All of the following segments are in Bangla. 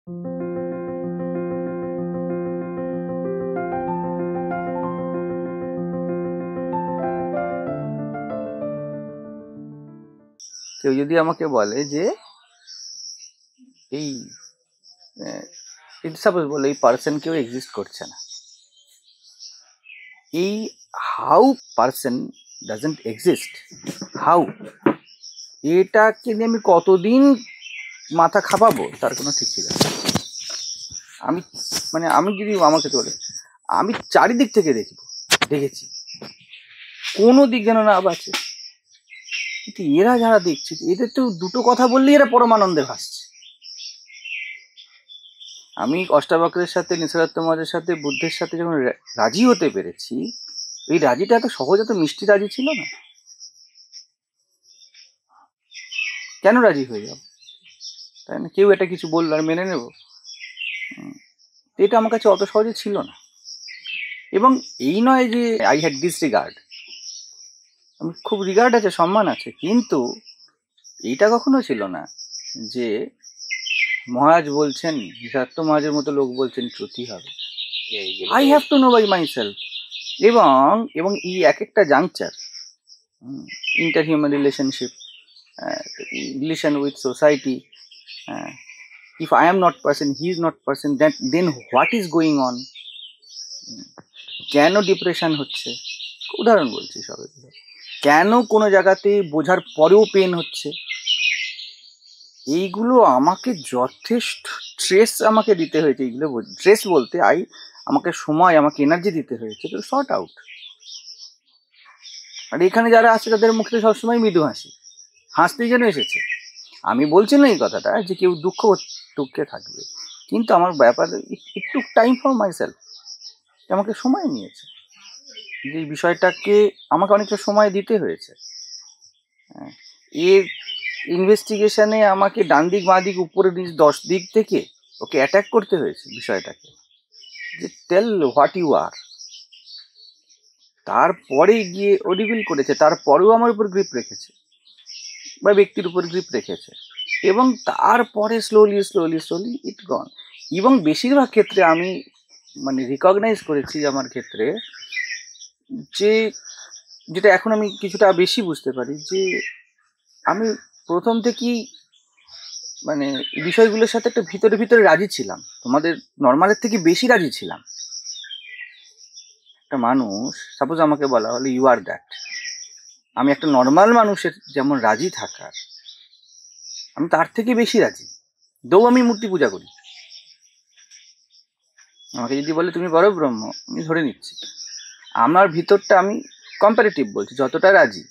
কেউ যদি আমাকে বলে যে এই সাপোজ বলে এই পার্সন কেউ এক্সিস্ট করছে না, এই how person doesn't exist, how, এটাকে নিয়ে আমি কতদিন মাথা খাপাবো তার কোনো ঠিক ঠিক আছে। আমি যদি আমাকে বলে, আমি চারিদিক থেকে দেখেছি কোনো দিক যেন না বাঁচে, কিন্তু এরা যারা দেখছে এদের তো দুটো কথা বললেই এরা পরমানন্দে ভাসছে। আমি অষ্টাবক্রের সাথে, নিসর্গাত্ম মহারাজের সাথে, বুদ্ধের সাথে যখন রাজি হতে পেরেছি, এই রাজিটা এত সহজ, এত মিষ্টি রাজি ছিল না। কেন রাজি হয়ে যাব, তাই না? কেউ এটা কিছু বললো আর মেনে নেব, এটা আমার কাছে অত সহজে ছিল না। এবং এই নয় যে আই হ্যাড ডিসরিগার্ড, আমি খুব রিগার্ড আছে, সম্মান আছে, কিন্তু এইটা কখনো ছিল না যে মহারাজ বলছেন, নিসর্গাত্ম মহারাজের মতো লোক বলছেন ত্রুটি হবে, I have to know by myself. এবং এই এক একটা juncture, inter human relationship, relation with society, if I am not person, he is not person, then what is going on, কেন ডিপ্রেশন হচ্ছে, উদাহরণ বলছি সবে, কেন কোনো জায়গাতে বোঝার পরেও পেন হচ্ছে, এইগুলো আমাকে যথেষ্ট স্ট্রেস আমাকে দিতে হয়েছে। এইগুলো স্ট্রেস বলতে আমাকে সময়, আমাকে এনার্জি দিতে হয়েছে তো সর্ট আউট। আর এখানে যারা আছে তাদের মুখে সবসময় মৃদু হাসি, হাসতেই যেন এসেছে। আমি বলছি না এই কথাটা যে কেউ দুঃখে থাকবে, কিন্তু আমার ব্যাপার একটু টাইম ফর মাই সেলফ, আমাকে সময় নিয়েছে, যে বিষয়টাকে আমাকে অনেকটা সময় দিতে হয়েছে। এর ইনভেস্টিগেশনে আমাকে ডান দিক বাঁ দিক উপরে 10 দিক থেকে ওকে অ্যাটাক করতে হয়েছে বিষয়টাকে, যে টেল হোয়াট ইউ আর। তারপরে গিয়ে ও রিভিল করেছে, তারপরেও আমার উপর গ্রিপ রেখেছে বা ব্যক্তির উপর গ্রিপ রেখেছে, এবং তারপরে স্লোলি ইট গন। এবং বেশিরভাগ ক্ষেত্রে আমি রিকগনাইজ করেছি আমার ক্ষেত্রে, যে যেটা এখন আমি কিছুটা বেশি বুঝতে পারি, যে আমি প্রথম থেকেই বিষয়গুলোর সাথে একটা ভিতরে রাজি ছিলাম, তোমাদের নর্মালের থেকে বেশি রাজি ছিলাম। একটা মানুষ সাপোজ আমাকে বলা হলো ইউ আর দ্যাট, আমি একটা নর্মাল মানুষের যেমন রাজি থাকার, আমি তার থেকে বেশি রাজি। আমি মূর্তি পূজা করি, আমাকে যদি বলে তুমি বড় ব্রহ্ম, আমি ধরে নিচ্ছি আমার ভিতরটা, আমি কম্পারেটিভ বলছি, যতটা রাজি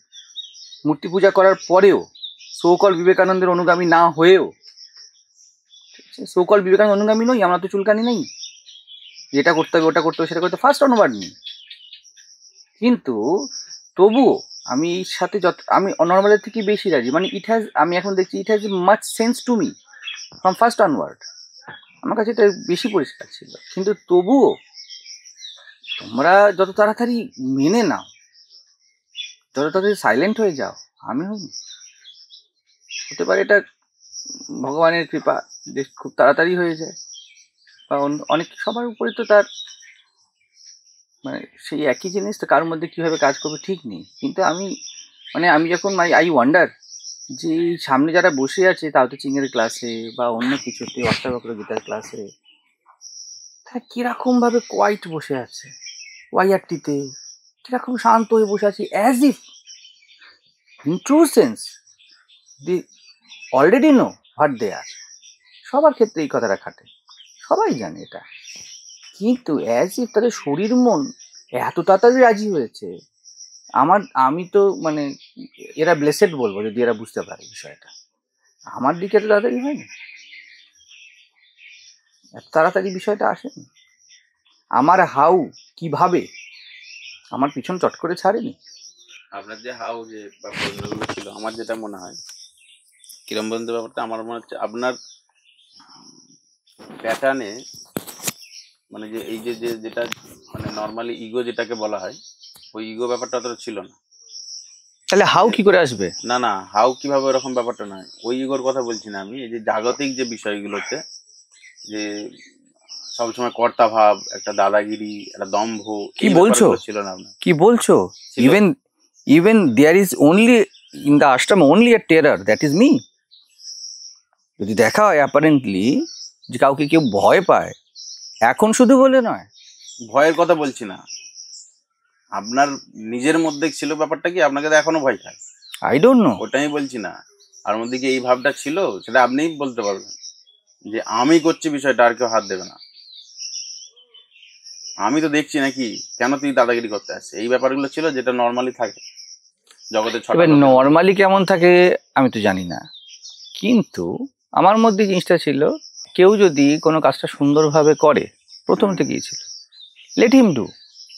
মূর্তি পূজা করার পরেও, সৌকল বিবেকানন্দের অনুগামী না হয়েও, সৌকল বিবেকানন্দ অনুগামী নই, আমরা তো চুলকানি নেই, যেটা করতে হবে ওটা করতে হবে সেটা করতে ফার্স্ট অনুবাদ নেই, কিন্তু তবুও আমি এর সাথে আমি নর্মালের থেকে বেশি রাজি। আমি এখন দেখছি it has much sense to me from first onward, আমার কাছে এটা বেশি পরিষ্কার ছিল। কিন্তু তবুও তোমরা যত তাড়াতাড়ি মেনে নাও, যত তাড়াতাড়ি সাইলেন্ট হয়ে যাও, আমি হতে পারে এটা ভগবানের কৃপা যে খুব তাড়াতাড়ি হয়ে যায়, বা অনেক সবার উপরে তো তার সেই একই জিনিস তো কারোর মধ্যে কিভাবে কাজ করবে ঠিক নেই। কিন্তু আমি যখন আই ওয়ান্ডার যে সামনে যারা বসে আছে, তাও তো চিংয়ের ক্লাসে বা অন্য কিছুতে, অষ্টাবক্র গীতার ক্লাসে, তারা কিরকম ভাবে কোয়াইট বসে আছে, ওয়াইআরটিতে কিরকম শান্ত হয়ে বসে আছে, as if in true sense the already know what they are. সবার ক্ষেত্রে এই কথাটা খাটে, সবাই জানে এটা, কিন্তু অ্যাজ ইফ তাদের শরীর মন এত তাড়াতাড়ি রাজি হয়েছে। আমি তো এরা ব্লেসেড বলবো যদি এরা বুঝতে পারে বিষয়টা। আমার দিকে তো তাড়াতাড়ি হয়নি, এত তাড়াতাড়ি বিষয়টা আসেনি। আমার হাউ কিভাবে আমার পিছন চট করে ছাড়েনি। আপনার যে হাউ যে প্রশ্নগুলো ছিল, আমার যেটা মনে হয় কিরম বন্ধু ব্যাপারটা, আমার মনে হচ্ছে আপনার প্যাটার্নে যে এই যে যেটা নর্মালি ইগো যেটাকে বলা হয়, ওই ইগো ব্যাপারটা অতটা ছিল না। তাহলে হাউ কি করে আসবে? না হাউ কিভাবে, ওরকম ব্যাপারটা নয়, ওই ইগোর কথা বলছি না আমি। এই যে জাগতিক যে বিষয়গুলোতে যে সবসময় কর্তা ভাব, একটা দাদাগিরি, একটা দম্ভ, কি এই বলছো? ব্যাপারগুলো ছিল না আপনার? কি বলছো? ছিল। Even there is only in the ashram only a terror, that is me. যদি দেখা হয় অ্যাপারেন্টলি যে কাউকে কেউ ভয় পায়, এখন শুধু বলে নয়, ভয়ের কথা বলছি না, আপনার নিজের মধ্যে ছিল ব্যাপারটা কি আপনাকে তো এখনো ভয় খায়? I don't know. ওটা আমি বলছি না, আর মধ্যে কি এই ভাবটা ছিল সেটা আপনিই বলতে পারবেন যে আমি করছি বিষয়টা, আর কেউ হাত দেবে না। আমি তো দেখছি নাকি, কেন তুই দাদাগিরি করতে আসছে, এই ব্যাপারগুলো ছিল যেটা নর্মালি থাকে জগতের ছটা এবার লোকের মধ্যে। নর্মালি কেমন থাকে আমি তো জানি না, কিন্তু আমার মধ্যে জিনিসটা ছিল, কেউ যদি কোনো কাজটা সুন্দরভাবে করে, প্রথম থেকেই ছিল, লেট হিম ডু,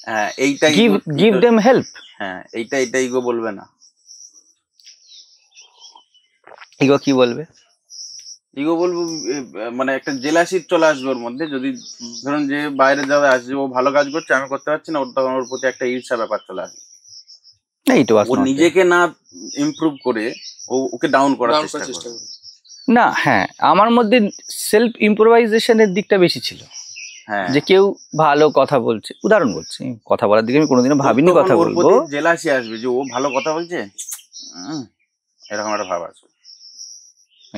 হ্যাঁ এইটাই গিভ দেম হেল্প। হ্যাঁ এইটা ইগো বলবে না। ইগো কি বলবে? ইগো বলবো মানে একটা জেলাসি চলে আসবে ওর মধ্যে, যদি ধরুন যে বাইরে যাওয়া আসছে, ও ভালো কাজ করছে আমি করতে পারছি না, ওর তখন ওর প্রতি একটা ঈর্ষা ব্যাপার চলে আসবে। ইট ওয়াজ ও নট নিজেকে না ইমপ্রুভ করে ওকে ডাউন করার চেষ্টা করে। না। হ্যাঁ, আমার মধ্যে সেলফ ইম্প্রোভাইজেশনের দিকটা বেশি ছিল, হ্যাঁ যে কেউ ভালো কথা বলছে, উদাহরণ বলছি, কথা বলার দিকে আমি কোনোদিনও ভাবিনি তখন কথা ওর বলবো, প্রতি জেলাসি আসবে যে ও ভালো কথা বলছে, এরকম একটা ভাব আসবে।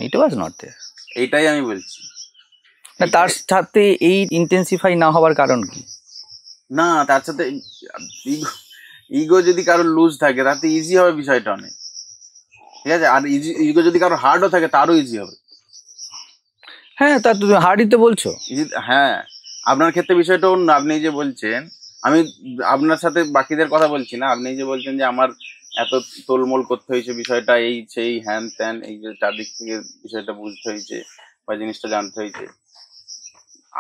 ইট ওয়াজ নট দেয়ার। এইটাই আমি বলছি। না, তার সাথে এই ইন্টেন্সিফাই না হওয়ার কারণ কি? না তার সাথে ইগো যদি কারো লুজ থাকে তাতে ইজি হবে বিষয়টা অনেক, ঠিক আছে, আর ইগো যদি কারো হার্ডও থাকে তারও ইজি হবে। হ্যাঁ, তা তুমি হার্ডিতে বলছো। হ্যাঁ আপনার ক্ষেত্রে বিষয়টা অন্য। আপনি যে বলছেন, আমি আপনার সাথে বাকিদের কথা বলছি না, আপনি যে বলছেন যে আমার এত তোলমোল করতে হয়েছে বিষয়টা, এই সেই হ্যান ত্যান, এই যে চারদিক থেকে বিষয়টা বুঝতে হয়েছে বা জিনিসটা জানতে হয়েছে।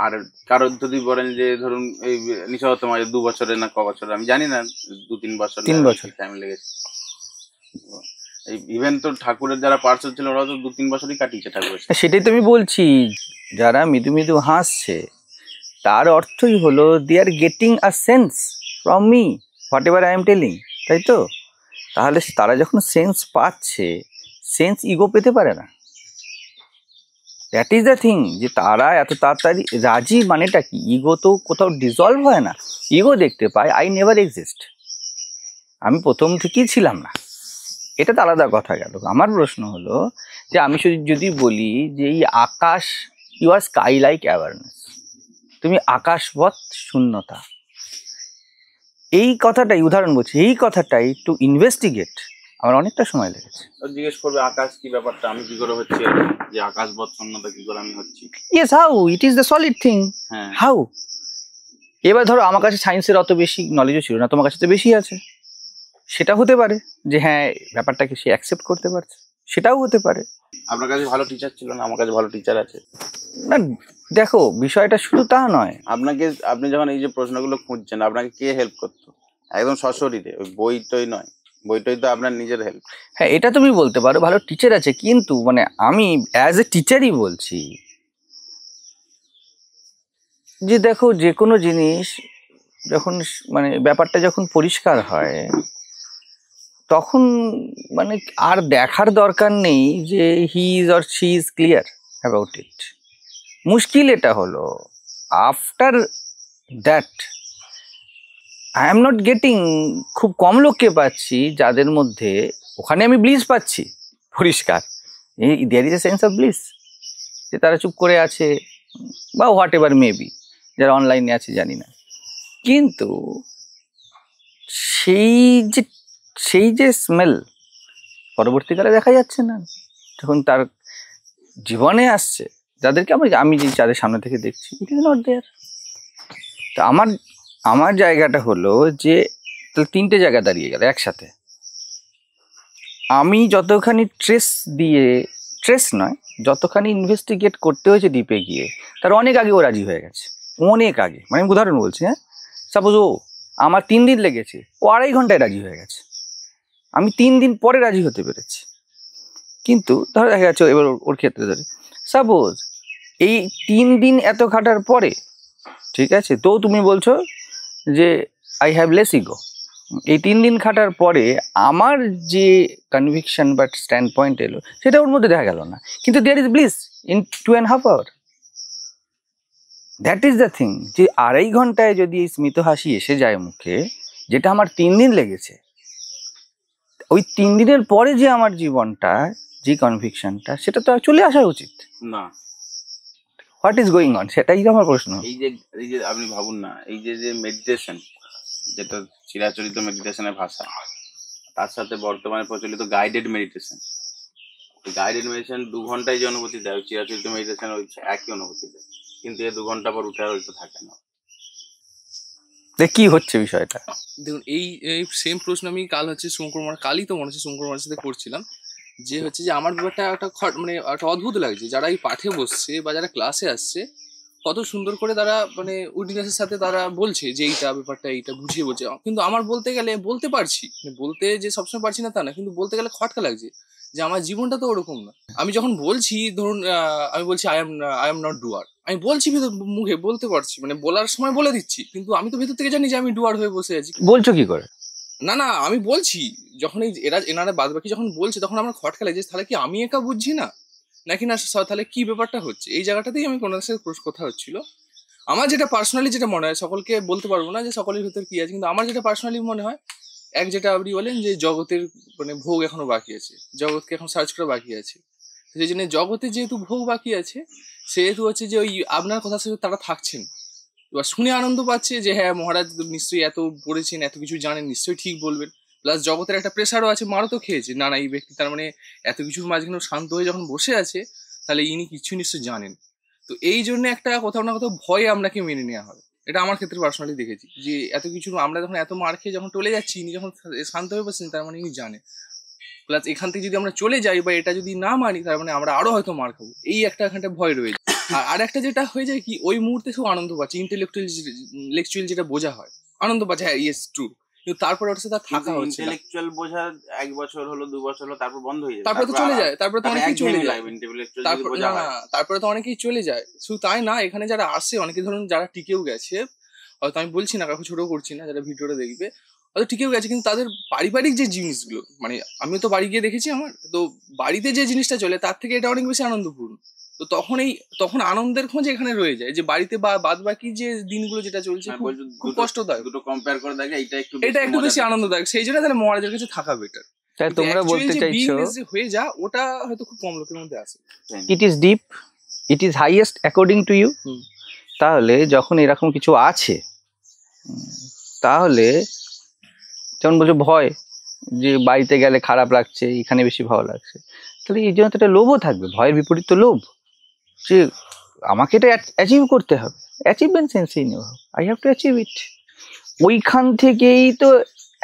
আর কারোর যদি বলেন যে ধরুন এই নিশাগত মাঝে 2 বছরে না ক বছরে আমি জানি না, 2-3 বছর 3 বছর টাইম লেগেছে। এই ইভেন তো ঠাকুরের যারা পার্সেল ছিল ওরা তো 2-3 বছরই কাটিয়েছে ঠাকুরের সাথে। সেটাই তো আমি বলছি, যারা মৃদু মৃদু হাসছে তার অর্থই হলো they are getting a sense from me whatever I am telling, তাই তো? তাহলে তারা যখন সেন্স পাচ্ছে, সেন্স ইগো পেতে পারে না। দ্যাট ইজ দ্য থিং, যে তারা এত তাড়াতাড়ি রাজি মানেটা কি? ইগো তো কোথাও ডিজলভ হয় না, ইগো দেখতে পায় আই নেভার এক্সিস্ট, আমি প্রথম থেকেই ছিলাম না, এটা তো আলাদা কথা গেল। আমার প্রশ্ন হলো যে আমি যদি বলি যে এই আকাশ, you are sky like awareness, তুমি আকাশবৎ শূন্যতা, এই কথাটাই উদাহরণ বলছি, এই কথাটাই টু ইনভেস্টিগেট আমার অনেকটা সময় লেগেছে। জিজ্ঞেস করবে আকাশ কি ব্যাপারটা, আমি কি করে হচ্ছি, যে আকাশ বৎসন্নতা কি করে আমি হচ্ছি। Yes, how it is the solid thing, হ্যাঁ হাউ? এবার ধরো আমার কাছে সায়েন্সের অত বেশি নলেজও ছিল না, তোমার কাছে তো বেশি আছে, সেটা হতে পারে যে হ্যাঁ ব্যাপারটাকে সে অ্যাকসেপ্ট করতে পারছে, সেটাও হতে পারে। আপনার কাছে ভালো টিচার ছিল না, আমার কাছে ভালো টিচার আছে। না দেখো, বিষয়টা শুধু তা নয়। আপনি যখন এই যে প্রশ্নগুলো খুঁজছেন, আপনাকে কে হেল্প করতো? একদম সশরীরে, ওই বই টই নয়, বইটই তো আপনার নিজের হেল্প। হ্যাঁ, এটা তুমি বলতে পারো ভালো টিচার আছে, কিন্তু মানে আমি অ্যাজ এ টিচারই বলছি যে দেখো, যে কোনো জিনিস যখন মানে ব্যাপারটা যখন পরিষ্কার হয়, তখন মানে আর দেখার দরকার নেই যে he is or she is clear about it. মুশকিল এটা হলো after that I am not getting, খুব কম লোককে পাচ্ছি যাদের মধ্যে, ওখানে আমি ব্লিস পাচ্ছি পরিষ্কার, there is a sense of bliss, যে তারা চুপ করে আছে বা হোয়াট এভার মেবি, যারা অনলাইনে আছে জানি না, কিন্তু সেই যে সেই যে স্মেল পরবর্তীকালে দেখা যাচ্ছে না, যখন তার জীবনে আসছে, যাদেরকে আমি যে যাদের সামনে থেকে দেখছি, ইট ইজ নট দেয়ার। তো আমার জায়গাটা হলো যে তাহলে 3টে জায়গা দাঁড়িয়ে গেল একসাথে। আমি যতখানি ট্রেস নয়, যতখানি ইনভেস্টিগেট করতে হয়েছে ডিপে গিয়ে, তার অনেক আগে ও রাজি হয়ে গেছে, অনেক আগে। মানে আমি উদাহরণ বলছি, হ্যাঁ, সাপোজ আমার 3 দিন লেগেছে, ও 2.5 ঘন্টায় রাজি হয়ে গেছে, আমি 3 দিন পরে রাজি হতে পেরেছি। কিন্তু ধরো দেখা যাচ্ছে এবার ওর ক্ষেত্রে ধরে সাপোজ এই 3 দিন এত খাটার পরে, ঠিক আছে, তো তুমি বলছো যে আই হ্যাভ লেস ইগো, এই 3 দিন খাটার পরে আমার যে কনভিকশন বা স্ট্যান্ড পয়েন্ট এলো, সেটা ওর মধ্যে দেখা গেল না, কিন্তু there is bliss in 2.5 hours। That is the thing, যে 2.5 ঘন্টায় যদি এই স্মিত হাসি এসে যায় মুখে, যেটা আমার 3 দিন লেগেছে, ওই 3 দিনের পরে যে আমার জীবনটা, যে কনভিকশনটা, সেটা তো চলে আসা উচিত না। হোয়াট ইজ গোয়িং অন, সেটাই তো আমার প্রশ্ন। এই যে আপনি ভাবুন না, এই যে মেডিটেশন, যেটা চিরাচরিত মেডিটেশনের ভাষা, তার সাথে বর্তমানে প্রচলিত গাইডেড মেডিটেশন, 2 ঘন্টায় যে অনুভূতি দেয়, চিরাচরিত মেডিটেশন ওই একই অনুভূতি দেয়, কিন্তু 2 ঘন্টা পর উঠে হয়তো থাকে না। কি হচ্ছে বিষয়টা? দেখুন, এই সেম প্রশ্ন আমি কালই তো মনে হচ্ছে শঙ্কর সাথে করছিলাম, যে হচ্ছে যে আমার ব্যাপারটা একটা মানে একটা অদ্ভুত লাগছে, যারা এই পাঠে বসছে বা যারা ক্লাসে আসছে, কত সুন্দর করে তারা মানে উইটনেসের সাথে তারা বলছে যে এইটা ব্যাপারটা এইটা বুঝিয়ে বলছে, কিন্তু আমার বলতে গেলে বলতে পারছি, বলতে যে সবসময় পারছি না তা না, কিন্তু বলতে গেলে খটকা লাগছে যে আমার জীবনটা তো ওরকম না। আমি যখন বলছি, ধরুন আমি বলছি আই এম নট ডুয়ার, আমি বলছি ভেতর মুখে বলতে পারছি, মানে বলার সময় বলে দিচ্ছি, কিন্তু আমি তো ভেতর থেকে জানি যে আমি ডুয়ার হয়ে বসে আছি। বলছো কি করে? না আমি বলছি, যখন এনারা বাদ বাকি যখন বলছে, তখন আমার খটকা লাগছে, তাহলে কি আমি একা বুঝছি না নাকি না, তাহলে কি ব্যাপারটা হচ্ছে? এই জায়গাটাতেই আমি কোনো সাথে কথা হচ্ছিল। আমার যেটা পার্সোনালি যেটা মনে হয়, সকলকে বলতে পারবো না যে সকলের ভিতর কি আছে, কিন্তু আমার যেটা পার্সোনালি মনে হয়, যেটা আপনি বলেন যে জগতের মানে ভোগ এখনো বাকি আছে, জগৎকে এখন সার্চ করা বাকি আছে, সেই জন্য জগতে যেহেতু ভোগ বাকি আছে, সেহেতু হচ্ছে যে ওই আপনার কথা সাথে তারা থাকছেন, এবার শুনে আনন্দ পাচ্ছে যে হ্যাঁ মহারাজ নিশ্চয়ই এত পড়েছেন, এত কিছু জানেন, নিশ্চয়ই ঠিক বলবেন, প্লাস জগতের একটা প্রেশারও আছে, মারও তো খেয়েছে, না এই ব্যক্তি তার মানে এত কিছুর মাঝখানে শান্ত হয়ে যখন বসে আছে, তাহলে ইনি কিছু নিশ্চয়ই জানেন। তো এই জন্য একটা কোথাও না কোথাও ভয়ে আপনাকে মেনে নেওয়া হয়, এটা আমার ক্ষেত্রে পার্সোনালি দেখেছি, যে এত কিছু আমরা যখন এত মার খেয়ে যখন চলে যাচ্ছি, ইনি যখন শান্ত হয়ে বসছেন, তার মানে ইনি জানেন, প্লাস এখান থেকে যদি আমরা চলে যাই বা এটা যদি না মানি, তার মানে আমরা আরো হয়তো মার খাবো, এই এখানটা ভয় রয়েছে। আর একটা যেটা হয়ে যায় কি, ওই মুহূর্তে খুব আনন্দ পাচ্ছে, ইন্টেলেকচুয়াল যেটা বোঝা হয়, আনন্দ পাচ্ছে, হ্যাঁ ইয়েস ট্রু, কিন্তু তারপরে ওর সাথে থাকা হচ্ছে ইন্টেলেকচুয়াল বোঝা 1 বছর হলো 2 বছর হলো, তারপর বন্ধ হয়ে যায়, তারপরে তো চলে যায়, তারপরে তো অনেকেই চলে যায়, তারপরে তো অনেকেই চলে যায়। শুধু তাই না, এখানে যারা আসে অনেকে, ধরুন যারা টিকেও গেছে, হয়তো আমি বলছি না, কাউকে ছোট করছি না, যারা ভিডিওটা দেখবে হয়তো টিকেও গেছে, কিন্তু তাদের পারিবারিক যে জিনিসগুলো, মানে আমিও তো বাড়ি গিয়ে দেখেছি, আমার তো বাড়িতে যে জিনিসটা চলে, তার থেকে এটা অনেক বেশি আনন্দপূর্ণ। তো তখন আনন্দের খোঁজে এখানে রয়ে যায়, যে বাড়িতে বা বাদ বাকি যে দিনগুলো যেটা চলছে খুব কষ্টদায়ক, দুটো কম্পেয়ার করে দেখে এটা একটু বেশি আনন্দদায়ক, সেই জন্য তাহলে মহারাজের কাছে থাকা বেটার। তাই তোমরা বলতে চাইছো হয়ে যা, ওটা হয়তো খুব কম লোকের মধ্যে আসে। It is deep, it is highest according to you. তাহলে যখন এরকম কিছু আছে, তাহলে যেমন বলছো ভয়, যে বাড়িতে গেলে খারাপ লাগছে, এখানে বেশি ভালো লাগছে, তাহলে এই জন্য তো একটা লোভও থাকবে, ভয়ের বিপরীত তো লোভ, যে আমাকে এটা অ্যাচিভ করতে হবে, অ্যাচিভমেন্ট সেন্সেই নেওয়া হবে, I have to achieve it. ওইখান থেকেই তো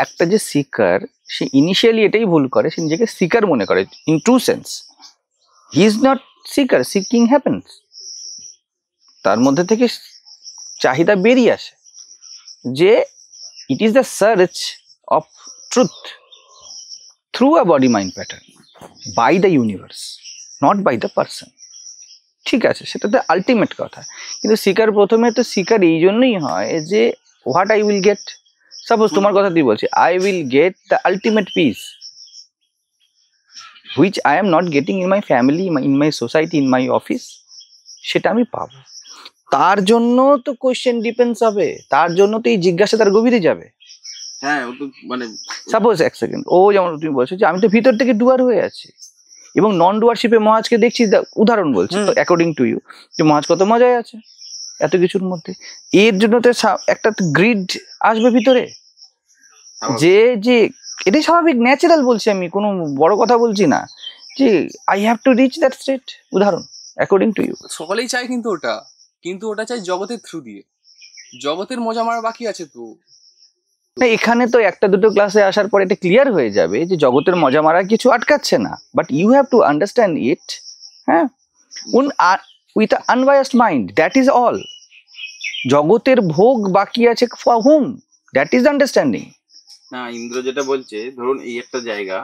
একটা যে সিকার, সে ইনিশিয়ালি এটাই ভুল করে, সে নিজেকে সিকার মনে করে, in true sense he is not seeker, seeking happens. তার মধ্যে থেকে চাহিদা বেরিয়ে আসে যে it is the search of truth through a body mind pattern by the universe, not by the person. ঠিক আছে, সেটা তো আলটিমেট কথা, কিন্তু শিকার প্রথমে তো শিকার এই জন্যই হয় যে what I will get, suppose তোমার কথা দিয়ে বলছি, I will get the ultimate piece which I am not getting in my family, in my society, in my office, সেটা আমি পাবো। তার জন্য তো কোয়েশ্চেন ডিপেন্ডস হবে, তার জন্য তো এই জিজ্ঞাসা তার গভীরে যাবে। হ্যাঁ, ও তো মানে সাপোজ এক সেকেন্ড, ও যেমন তুমি বলছো যে আমি তো ভিতর থেকে ডুয়ার হয়ে আছি, এবং নন ডুয়ারশিপে মহাজকে দেখছি, উদাহরণ বলছি তো অ্যাকর্ডিং টু ইউ, যে মহাজ কত মজায় আছে এত কিছুর মধ্যে, এর জন্য তো একটা গ্রিড আসবে ভিতরে, যে যে এটাই স্বাভাবিক, ন্যাচারাল বলছি আমি, কোনো বড় কথা বলছি না, যে I have to reach that state, উদাহরণ অ্যাকর্ডিং টু ইউ। সকলেই চায়, কিন্তু ওটা চাই জগতের থ্রু দিয়ে, জগতের মজা মারা বাকি আছে তো। এখানে তো একটা দুটো ক্লাসে আসার পর এটা ক্লিয়ার হয়ে যাবে যে জগতের মজা মারা কিছু আটকাচ্ছে না, but you have to understand it, হ্যাঁ, with unbiased mind, that is all. জগতের ভোগ বাকি আছে for hmm, that is understanding. না, ইন্দ্র যেটা বলছে, ধরুন এই একটা জায়গা,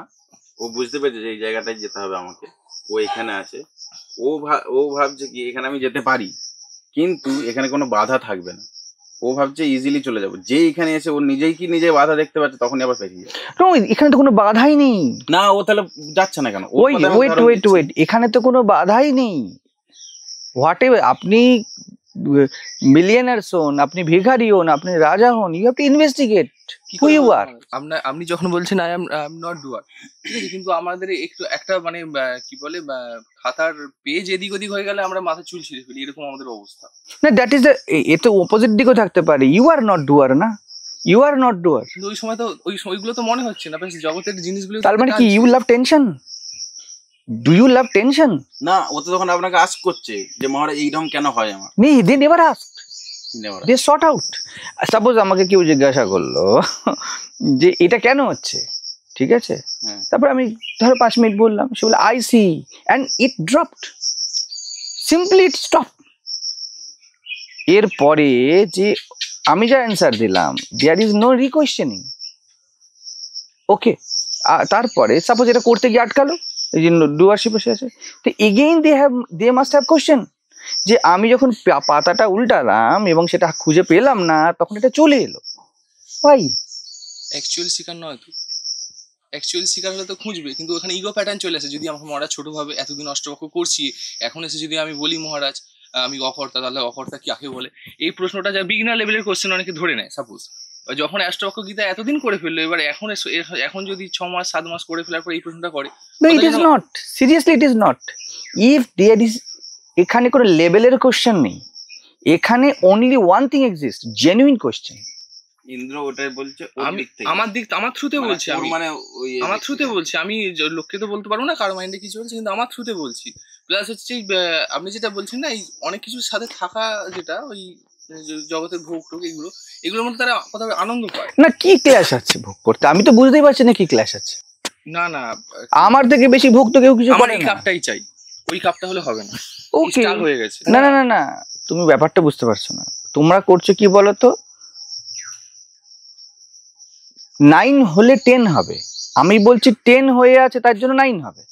ও বুঝতে পেরেছে যে এই জায়গাটায় যেতে হবে আমাকে, ও এখানে আছে, ও ভাবছে কি এখানে আমি যেতে পারি, কিন্তু এখানে কোনো বাধা থাকবে না, ও ভাবছে ইজিলি চলে যাবো। যে এখানে এসে ও নিজেই কি নিজে বাধা দেখতে পাচ্ছে, তখনই আবার পেরিয়ে যাবে। এখানে তো কোনো বাধাই নেই। না, ও তাহলে যাচ্ছে না কেন? ওয়েট, এখানে তো কোনো বাধাই নেই। হোয়াট এভার আপনি মিলিয়নার্স হন, আপনি ভিখারি হন, আপনি রাজা হন, you have to investigate who you are. আপনি যখন বলছেন আই এম নট ডুয়ার, ঠিক আছে, কিন্তু আমাদের একটু একটা মানে কি বলে খাতার পেজ এদিক ওদিক হয়ে গেলে আমরা মাথা চুল ছিঁড়ে ফেলি, এরকম আমাদের অবস্থা। না, দ্যাট ইজ এতে অপোজিট দিকও থাকতে পারে, ইউ আর নট ডুয়ার না, ইউ আর নট ডুয়ার। কিন্তু ওই সময় তো ওইগুলো তো মনে হচ্ছে না, বেশ জগতের জিনিসগুলো। তার মানে কি you love tension? Do you love tension? না, ও তো তখন আপনাকে আস্ক করছে যে মহারাজ এইরকম কেন হয় আমার। নি, they never asked, Never. They sort out. Suppose আমাকে কেউ জিজ্ঞাসা করলো যে এটা কেন হচ্ছে, ঠিক আছে, হ্যাঁ। তারপর আমি ধরো 5 মিনিট বললাম, সে বলে I see and it dropped, simply it stop. এরপরে যে আমি যা অ্যান্সার দিলাম, দেয়ার ইজ নো রিকোয়েশ্চেনিং, ওকে। তারপরে সাপোজ এটা করতে গিয়ে আটকালো, এই যে ডুয়ারশিপ বসে আছে, তো again they must have question, যে আমি যখন পাতাটা উল্টালাম এবং সেটা খুঁজে পেলাম না, তখন এটা চলে এলো, ভাই অ্যাকচুয়াল শিকার নয় তো, অ্যাকচুয়াল শিকার হলে তো খুঁজবে, কিন্তু ওখানে ইগো প্যাটার্ন চলে আসে। যদি আমাকে মহারাজ ছোট ভাবে এতদিন অষ্টবক্র করছি, এখন এসে যদি আমি বলি মহারাজ আমি অকর্তা, তাহলে অকর্তা কাকে বলে? এই প্রশ্নটা যা বিগিনার লেভেলের কোশ্চেন অনেকে ধরে নেয়। সাপোজ যখন অষ্টবক্র গীতা এতদিন করে ফেললো, এবার এখন যদি 6 মাস 7 মাস করে ফেলার পর এই প্রশ্নটা করে, it is not, seriously it is not. If there is, এখানে কোনো লেভেলের কোশ্চেন নেই, এখানে only one thing exist, genuine question. Indra ওটাই বলছে আমার থ্রুতে বলছি, আমি মানে আমার থ্রুতে বলছি, আমি লোককে তো বলতে পারবো না কারো মাইন্ডে কিছু বলছে, কিন্তু আমার থ্রুতে বলছি। প্লাস হচ্ছে আপনি যেটা বলছেন না, এই অনেক কিছুর সাথে থাকা, যেটা ওই জগতের ভোগ টোক, এগুলোর মধ্যে তারা কথা আনন্দ পায় না, কি ক্লাস আছে ভোগ করতে? আমি তো বুঝতেই পারছি না কি ক্লাস আছে। না না, আমার থেকে বেশি ভোগ তো কেউ কিছু আমার করে এই না। কাপটাই চাই, ওই কাপটা হলে হবে না, ওকে, স্টার হয়ে গেছে। না না না না, তুমি ব্যাপারটা বুঝতে পারছো না। তোমরা করছো কি বলতো, 9 হলে 10 হবে, আমি বলছি 10 হয়ে আছে তার জন্য 9 হবে,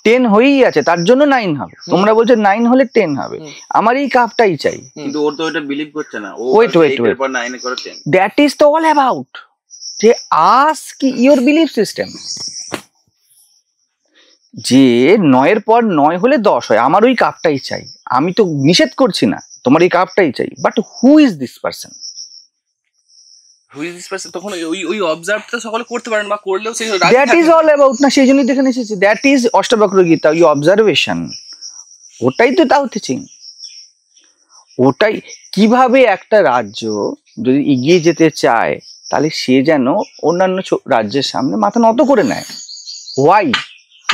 10 হয়েই আছে তার জন্য 9 হবে। তোমরা বলছো 9 হলে 10 হবে, আমার এই কাপটাই চাই। কিন্তু ওর তো এটা বিলিভ করছে না, ও Wait. এরপর 9 করে 10। দ্যাট ইজ তো অল অ্যাবাউট যে আস্ক ইওর বিলিভ সিস্টেম, যে 9 পর 9 হলে 10 হয়, আমার ওই কাপটাই চাই। আমি তো নিষেধ করছি না, তোমার এই কাপটাই চাই, but who is this person? তখন ওই অবজার্ভটা সকলে করতে পারেন, বা করলেও সেই দ্যাট ইজ অল অ্যাবাউট, না সেই জন্যই দেখে এসেছি, দ্যাট ইজ অষ্টবক্র গীতা, ওই অবজারভেশন, ওটাই তো তাও টিচিং। ওটাই কিভাবে একটা রাজ্য যদি এগিয়ে যেতে চায়, তাহলে সে যেন অন্যান্য রাজ্যের সামনে মাথা নত করে নেয়। ওয়াই?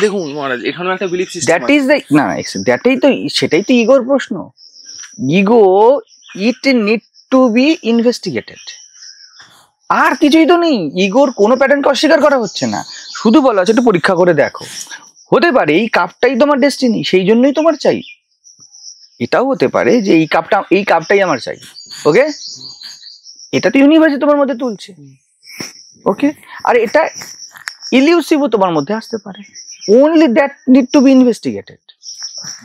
দেখুন মহারাজ, এখানেও একটা belief system, that is the, না দ্যাটাই তো, সেটাই তো ইগোর প্রশ্ন। Ego, it need to be investigated, আর কিছুই তো নেই। ইগোর কোনো প্যাটার্নকে অস্বীকার করা হচ্ছে না, শুধু বলা হচ্ছে একটু পরীক্ষা করে দেখো। হতে পারে এই কাপটাই তোমার ডেস্টিনি, সেই জন্যই তোমার চাই। এটাও হতে পারে যে এই কাপটাই আমার চাই, ওকে, এটা তো ইউনিভার্সে তোমার মধ্যে তুলছে, ওকে, আর এটা ইলিউসিভও তোমার মধ্যে আসতে পারে। Only that need to be investigated.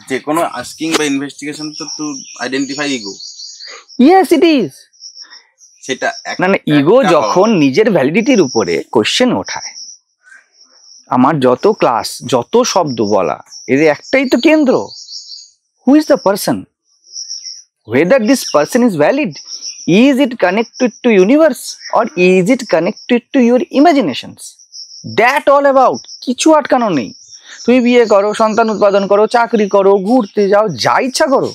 যে কোনো আস্কিং বা investigation to identify ego. Yes, it is. সেটা না, ইগো যখন নিজের ভ্যালিডিটির উপরে কোশ্চেন ওঠায়, আমার যত ক্লাস, যত শব্দ বলা, এর একটাই তো কেন্দ্র, who is the person, whether this person is valid, is it connected to universe or is it connected to your imaginations? That all about, কিছু আটকানো নেই। তুমি বিয়ে করো, সন্তান উৎপাদন করো, চাকরি করো, ঘুরতে যাও, যা ইচ্ছা করো,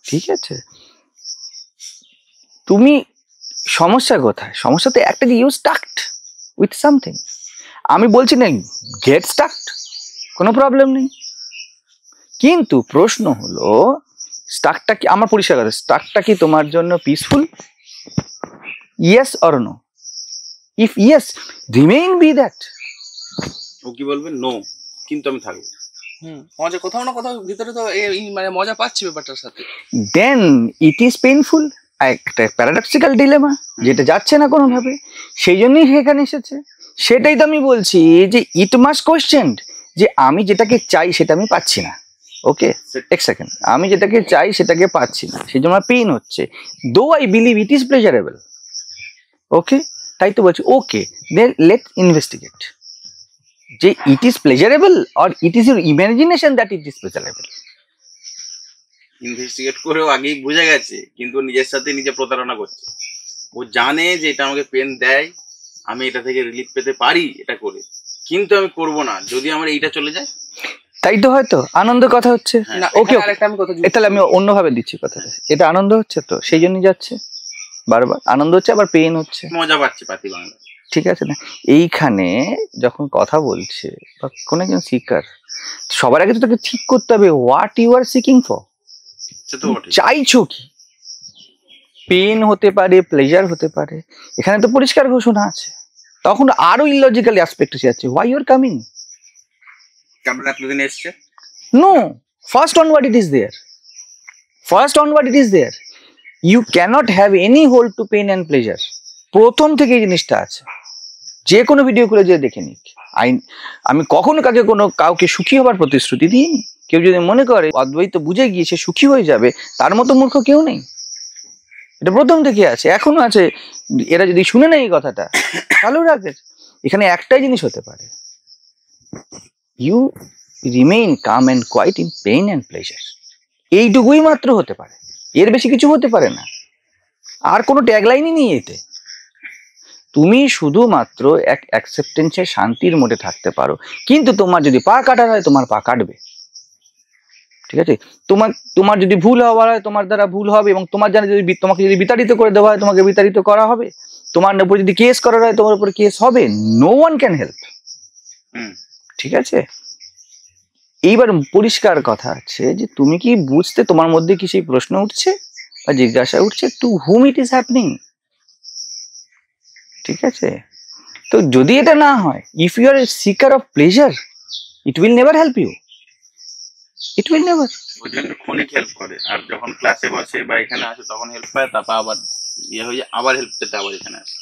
ঠিক আছে। তুমি সমস্যা কোথায়? সমস্যা তো একটা, যে ইউ স্টাকড উইথ সামথিং। আমি বলছি না গেট স্টাকড, কোনো প্রবলেম নেই, কিন্তু প্রশ্ন হলো স্টাকটা কি, আমার পরিষ্কার কথা, স্টাকটা কি তোমার জন্য peaceful? Yes or no? If yes, remain be that. ও কি বলবে? নো, কিন্তু আমি থাকবো। মজা কোথাও না কোথাও ভিতরে তো মানে মজা পাচ্ছি ব্যাপারটার সাথে। দেন ইট ইজ পেইনফুল, একটা প্যারাডক্সিক্যাল ডিলেমা, যেটা যাচ্ছে না কোনোভাবে, সেই জন্যই সেখানে এসেছে। সেটাই তো আমি বলছি যে ইট মাস্ট কোয়েশ্চেন্ড, যে আমি যেটাকে চাই সেটা আমি পাচ্ছি না, ওকে, এক সেকেন্ড, আমি যেটাকে চাই সেটাকে পাচ্ছি না, সেই জন্য আমার পেইন হচ্ছে, though I believe it is pleasurable, okay, তাই তো বলছি ওকে, দেন লেট ইনভেস্টিগেট, যে it is pleasurable or it is your imagination that it is pleasurable. Investigate করেও আগেই বুঝে গেছে, কিন্তু নিজের সাথে নিজে প্রতারণা করছে। ও জানে যে এটা আমাকে পেন দেয়, আমি এটা থেকে রিলিফ পেতে পারি এটা করে, কিন্তু আমি করব না যদি আমার এইটা চলে যায়। তাই তো হয়তো আনন্দের কথা হচ্ছে। হ্যাঁ। না, ওকে এখানে আরেকটা আমি কথা তাহলে আমি অন্যভাবে দিচ্ছি কথাটা, এটা আনন্দ হচ্ছে তো সেই জন্যই যাচ্ছে, বারবার আনন্দ হচ্ছে আবার পেইন হচ্ছে, মজা পাচ্ছি পাতি বাংলা। ঠিক আছে না? এইখানে যখন কথা বলছে বা কোনো একজন সিকার, সবার আগে তো তাকে ঠিক করতে হবে what you are seeking for, সে তো বটে। চাইছো কি। পেন হতে পারে, প্লেজার হতে পারে, এখানে তো পরিষ্কার ঘোষণা আছে। তখন আরো ইলজিক্যাল অ্যাসপেক্ট এসে যাচ্ছে, হোয়াই ইউ আর কামিং। কারণ এতদিন এসছে, No, first onward it is there. First onward it is there. You cannot have any hold to pain and pleasure. প্রথম থেকে এই জিনিসটা আছে, যে কোনো ভিডিও করে যে দেখে নিক। আমি কখনো কাউকে সুখী হবার প্রতিশ্রুতি দিইনি। কেউ যদি মনে করে অদ্বৈত বুঝে গিয়ে সে সুখী হয়ে যাবে, তার মতো মূর্খ কেউ নেই। এটা প্রথম থেকে আছে, এখনো আছে। এরা যদি শুনে নেয় এই কথাটা, ভালো রাখবে। এখানে একটাই জিনিস হতে পারে, you remain calm and quiet in pain and pleasure. এইটুকুই মাত্র হতে পারে, এর বেশি কিছু হতে পারে না। আর কোনো ট্যাগলাইনই নেই এতে। তুমি শুধুমাত্র এক অ্যাকসেপ্টেন্সের শান্তির মোডে থাকতে পারো, কিন্তু তোমার যদি পা কাটার হয় তোমার পা কাটবে, ঠিক আছে? তোমার যদি ভুল হওয়ার হয় তোমার দ্বারা ভুল হবে, এবং তোমাকে যদি বিতাড়িত করে দেওয়া হয় তোমাকে বিতাড়িত করা হবে, তোমার উপর যদি কেস করা হয় তোমার উপর কেস হবে। নো ওয়ান ক্যান হেল্প, ঠিক আছে? এইবার পরিষ্কার কথা আছে যে তুমি কি বুঝতে, তোমার মধ্যে কি সেই প্রশ্ন উঠছে বা জিজ্ঞাসা উঠছে, to whom it is happening, ঠিক আছে? তো যদি এটা না হয়, if you are a seeker of pleasure, it will never help you, it will never. ওই জন্য ক্ষণিক হেল্প করে, আর যখন ক্লাসে বসে বা এখানে আসে তখন হেল্প পায়, তারপর আবার ইয়ে হয়ে যায়, আবার হেল্প পেতে আবার এখানে আসে,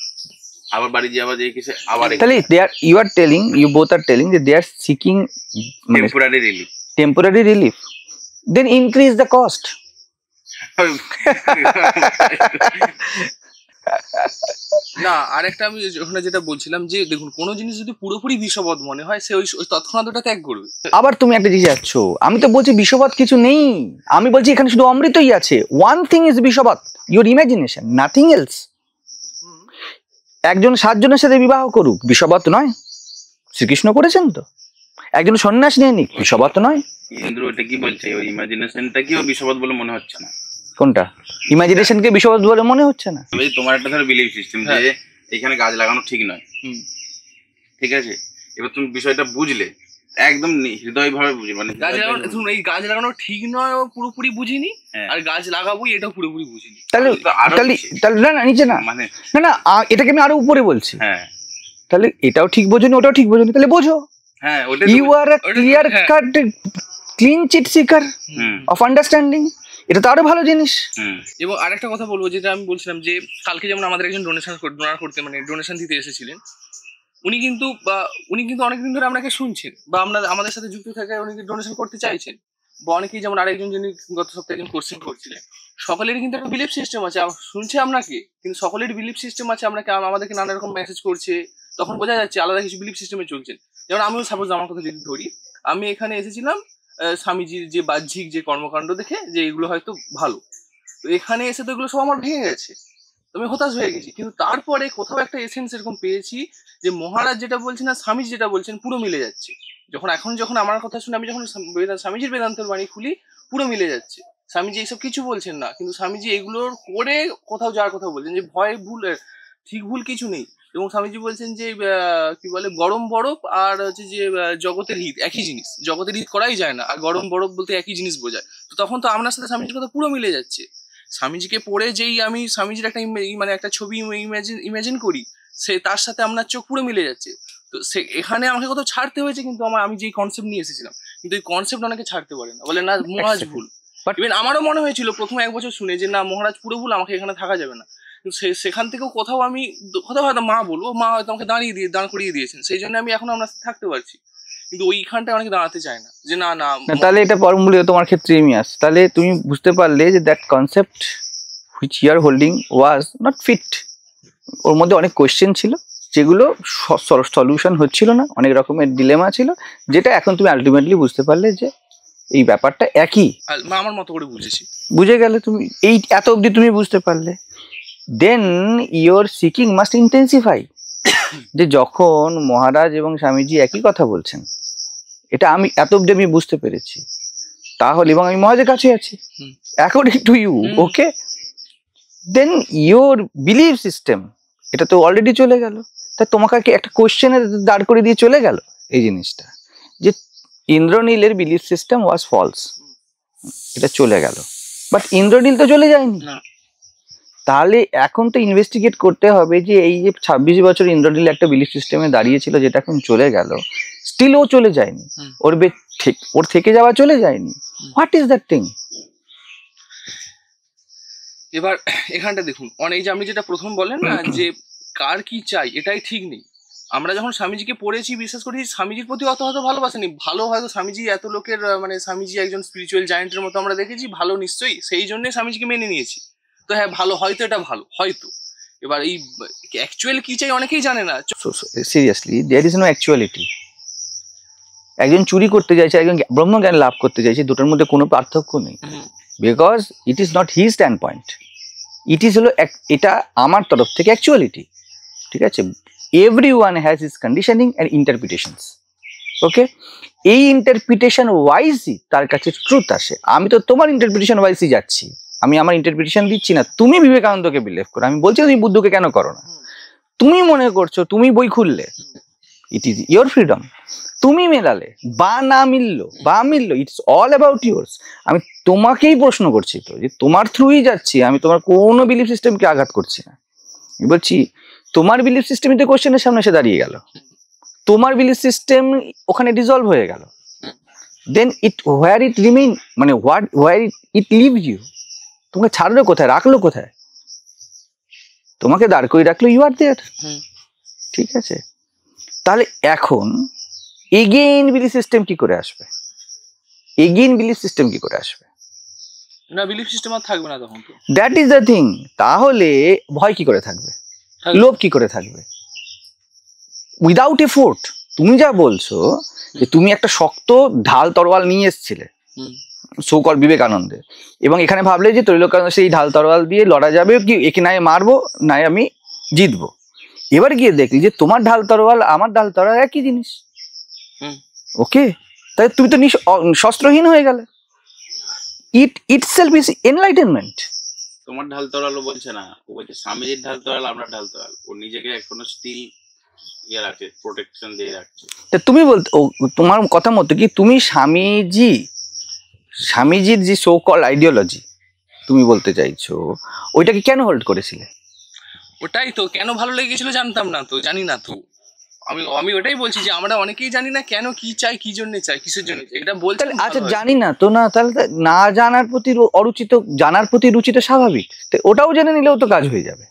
আবার বাড়ি গিয়ে আবার কিছু আবার তাহলে you both are telling that they are seeking temporary relief. temporary relief, then increase the cost. না, আরেকটা আমি ওখানে যেটা বলছিলাম যে দেখুন, কোনো জিনিস যদি পুরোপুরি বিষবৎ মনে হয় সে ওই তৎক্ষণাৎ ওটা ত্যাগ করবে। আবার তুমি একটা জিনিস যাচ্ছ, আমি তো বলছি বিষবৎ কিছু নেই, আমি বলছি এখানে শুধু অমৃতই আছে। ওয়ান থিং ইজ বিষবৎ, ইউর ইমাজিনেশন, নাথিং এলস। একজন 7 জনের সাথে বিবাহ করুক, বিষবৎ নয়? শ্রীকৃষ্ণ করেছেন তো। একজন সন্ন্যাস নিয়ে নিক, বিষবৎ নয়? ইন্দ্র এটা কি বলছে, ওই ইমাজিনেশনটা কি বিষবৎ বলে মনে হচ্ছে না? কোনটা? ইমাজিনেশনকে বিষবৎ বলে মনে হচ্ছে না? তোমার একটা ধরো বিলিফ সিস্টেম যে এখানে গাছ লাগানো ঠিক নয়, ঠিক আছে? এবার তুমি বিষয়টা বুঝলে, একদম হৃদয় ভাবে বুঝে, মানে গাছ লাগানো, এই গাছ লাগানো ঠিক নয় পুরোপুরি বুঝিনি, আর গাছ লাগাবো এটাও পুরোপুরি বুঝিনি। তাহলে না নিচে না, মানে না এটাকে আমি আরো উপরে বলছি। হ্যাঁ, তাহলে এটাও ঠিক বোঝোনি, ওটাও ঠিক বোঝোনি, তাহলে বোঝো। হ্যাঁ, you are a clear cut clean cheat seeker of understanding. এটা তো আরো ভালো জিনিস। এবং আরেকটা কথা বলবো, যেটা আমি বলছিলাম যে কালকে যেমন আমাদের একজন ডোনার করতে, মানে ডোনেশন দিতে এসেছিলেন, উনি কিন্তু অনেকদিন ধরে আপনাকে শুনছেন বা আমাদের সাথে যুক্ত থাকে, উনি ডোনেশন করতে চাইছেন, বা অনেকেই, যেমন আরেকজন যিনি গত সপ্তাহে একজন কোশ্চেন করছিলেন, সকলেরই কিন্তু একটা বিলিফ সিস্টেম আছে, শুনছে আপনাকে, কিন্তু সকলেরই বিলিফ সিস্টেম আছে। আমাদেরকে নানা রকম মেসেজ করছে, তখন বোঝা যাচ্ছে আলাদা কিছু বিলিফ সিস্টেমে চলছেন। যেমন আমিও সাপোজ আমার কথা যদি ধরি, আমি এখানে এসেছিলাম স্বামীজির যে বাহ্যিক যে কর্মকাণ্ড দেখে যে এগুলো হয়তো ভালো, তো এখানে এসে তো এগুলো সব আমার ভেঙে গেছে, আমি হতাশ হয়ে গেছি। কিন্তু তারপরে কোথাও একটা এসেন্স এরকম পেয়েছি যে মহারাজ যেটা বলছেন আর স্বামীজি যেটা বলছেন পুরো মিলে যাচ্ছে। যখন আমার কথা শুনে আমি যখন স্বামীজির বেদান্তের বাণী খুলি, পুরো মিলে যাচ্ছে। স্বামীজি এইসব কিছু বলছেন না, কিন্তু স্বামীজি এগুলোর করে কোথাও যাওয়ার কথা বলছেন যে ভয় ভুল, ঠিক ভুল কিছু নেই। এবং স্বামীজি বলছেন যে কি বলে, গরম বরফ আর হচ্ছে যে জগতের হিত একই জিনিস, জগতের হিত করাই যায় না, আর গরম বরফ বলতে একই জিনিস বোঝায়। তো তখন তো আপনার সাথে স্বামীজির কথা পুরো মিলে যাচ্ছে। স্বামীজিকে পড়ে যেই আমি স্বামীজির একটা মানে একটা ছবি ইমাজিন করি, সে তার সাথে আপনার চোখ পুরো মিলে যাচ্ছে। তো এখানে আমাকে কোথাও ছাড়তে হয়েছে, কিন্তু আমি যেই কনসেপ্ট নিয়ে এসেছিলাম, কিন্তু এই কনসেপ্ট অনেকে ছাড়তে পারে না, বলে না মহারাজ ভুল। ইভেন আমারও মনে হয়েছিল প্রথম 1 বছর শুনে যে না মহারাজ পুরো ভুল, আমাকে এখানে থাকা যাবে না। কিন্তু সেখান থেকেও কোথাও হয়তো মা বলবো, মা হয়তো আমাকে দাঁড় করিয়ে দিয়েছেন, সেই জন্য আমি এখন আপনার সাথে থাকতে পারছি। কিন্তু ওইখানটায় অনেকে দাঁড়াতে চায় না, যে না না। তাহলে এটা পরমূল্য তোমার ক্ষেত্রে আমি আস, তাহলে তুমি বুঝতে পারলে যে that concept which you are holding was not fit. ওর মধ্যে অনেক কোয়েশ্চেন ছিল, যেগুলো সলিউশন হচ্ছিল না, অনেক রকমের ডিলেমা ছিল, যেটা এখন তুমি আলটিমেটলি বুঝতে পারলে যে এই ব্যাপারটা একই। আর আমার মতো করে বুঝেছি। বুঝে গেলে তুমি, এই এত অবধি তুমি বুঝতে পারলে, দেন ইয়োর সিকিং মাস্ট ইন্টেন্সিফাই। যে যখন মহারাজ এবং স্বামীজি একই কথা বলছেন, এটা আমি এত অবধি আমি বুঝতে পেরেছি, তাহলে, এবং আমি মহারাজের কাছে আছি, according to you, okay, then your belief system এটা তো অলরেডি চলে গেল। তা তোমাকে একটা কোশ্চেনে দাঁড় করে দিয়ে চলে গেল এই জিনিসটা, যে ইন্দ্রনীলের বিলিভ সিস্টেম ওয়াজ ফলস, এটা চলে গেল। বাট ইন্দ্রনীল তো চলে যায়নি। তাহলে এখন তো ইনভেস্টিগেট করতে হবে যে এই যে 26 বছর ইন্দ্রনীল একটা বিলিভ সিস্টেমে দাঁড়িয়েছিল, যেটা এখন চলে গেল, স্টিল ও চলে যায়নি, ওর থেকে যাওয়া চলে যায়নি। What is that thing? এবার এখানটা দেখুন, অনেক যে আপনি যেটা প্রথম বলেন না যে কার কি চাই, এটাই ঠিক নেই। আমরা যখন স্বামীজিকে পড়েছি, বিশ্বাস করি স্বামীজির প্রতি অত হয়তো ভালোবাসেনি, ভালো হয়তো স্বামীজি এত লোকের মানে স্বামীজি একজন স্পিরিচুয়াল জায়েন্টের মতো আমরা দেখেছি, ভালো নিশ্চয়ই, সেই জন্যই স্বামীজিকে মেনে নিয়েছি। তো হ্যাঁ, ভালো, হয়তো এটা ভালো, হয়তো। এবার এই অ্যাকচুয়াল কি চাই অনেকেই জানে না। Seriously there is no actuality. একজন চুরি করতে চাইছে, একজন ব্রহ্মজ্ঞান লাভ করতে চাইছে, দুটোর মধ্যে কোনো পার্থক্য নেই, because it is not his standpoint, it is হলো এটা আমার তরফ থেকে অ্যাকচুয়ালিটি, ঠিক আছে? Everyone has his conditioning and interpretations, okay? এই ইন্টারপ্রিটেশন ওয়াইজই তার কাছে ট্রুথ আসে। আমি তো তোমার ইন্টারপ্রিটেশন ওয়াইজই যাচ্ছি, আমি আমার ইন্টারপ্রিটেশন দিচ্ছি না। তুমি বিবেকানন্দকে বিলিভ করো, আমি বলছি তুমি বুদ্ধকে কেন করো না? তুমি মনে করছো, তুমি বই খুললে, ইট ইজ ইয়োর ফ্রিডম। তুমি মেলালে বা না মিললো, ইটস অল অ্যাবাউট ইয়োর্স। আমি তোমাকেই প্রশ্ন করছি তো, যে তোমার থ্রুই যাচ্ছি, আমি তোমার কোনো বিলিফ সিস্টেমকে আঘাত করছি না। আমি বলছি তোমার বিলিফ সিস্টেমই তো কোশ্চেনের সামনে এসে দাঁড়িয়ে গেল, তোমার বিলিফ সিস্টেম ওখানে ডিজলভ হয়ে গেল, দেন হোয়ার ইট রিমেইন, মানে হোয়ার ইট লিভস ইউ, তোমাকে ছাড়লো কোথায়, রাখলো কোথায়? তোমাকে দাঁড় করে রাখলো, ইউ আর দেয়ার, ঠিক আছে? তাহলে এখন এগেইন বিলিফ সিস্টেম কি করে আসবে? না, বিলিফ সিস্টেম আর থাকবে না তখন তো। That is the thing. তাহলে ভয় কি করে থাকবে, লোভ কি করে থাকবে? Without effort. তুমি যা বলছো যে তুমি একটা শক্ত ঢাল তরোয়াল নিয়ে এসেছিলে সো-কল বিবেকানন্দে, এবং এখানে ভাবলে যে ত্রৈলোক্যানন্দ সেই ঢাল তরোয়াল দিয়ে লড়া যাবে, কি একে নাই মারবো নাই আমি জিতবো। এবার গিয়ে দেখলি যে তোমার ঢাল তরোয়াল আমার ঢাল তরোয়াল একই জিনিস, ওকে? তাই তুমি তো শস্ত্রহীন হয়ে গেলে। ইট ইটসেলফ ইজ এনলাইটেনমেন্ট। তোমার ঢাল তরালো বলছে না, ও বলছে স্বামীজির ঢাল তরাল, আমরা ঢাল তরাল। ও নিজেকে এখনো স্টিল ইয়ে রাখে, প্রোটেকশন দিয়ে রাখছে। তা তুমি বলতে, তোমার কথা মতো কি তুমি স্বামীজির যে সো কল আইডিওলজি তুমি বলতে চাইছো, ওইটাকে কেন হোল্ড করেছিলে? ওটাই তো, কেন ভালো লেগেছিল জানতাম না তো, জানি না তো। আমি ওটাই বলছি যে আমরা অনেকেই জানি না কেন, কি চাই, কি জন্য চাই, কিসের জন্য চাই, এটা বলতে। আচ্ছা, জানি না তো, না তাহলে না জানার প্রতি অরুচিত, জানার প্রতি রুচি তো স্বাভাবিক, ওটাও জেনে নিলেও তো কাজ হয়ে যাবে।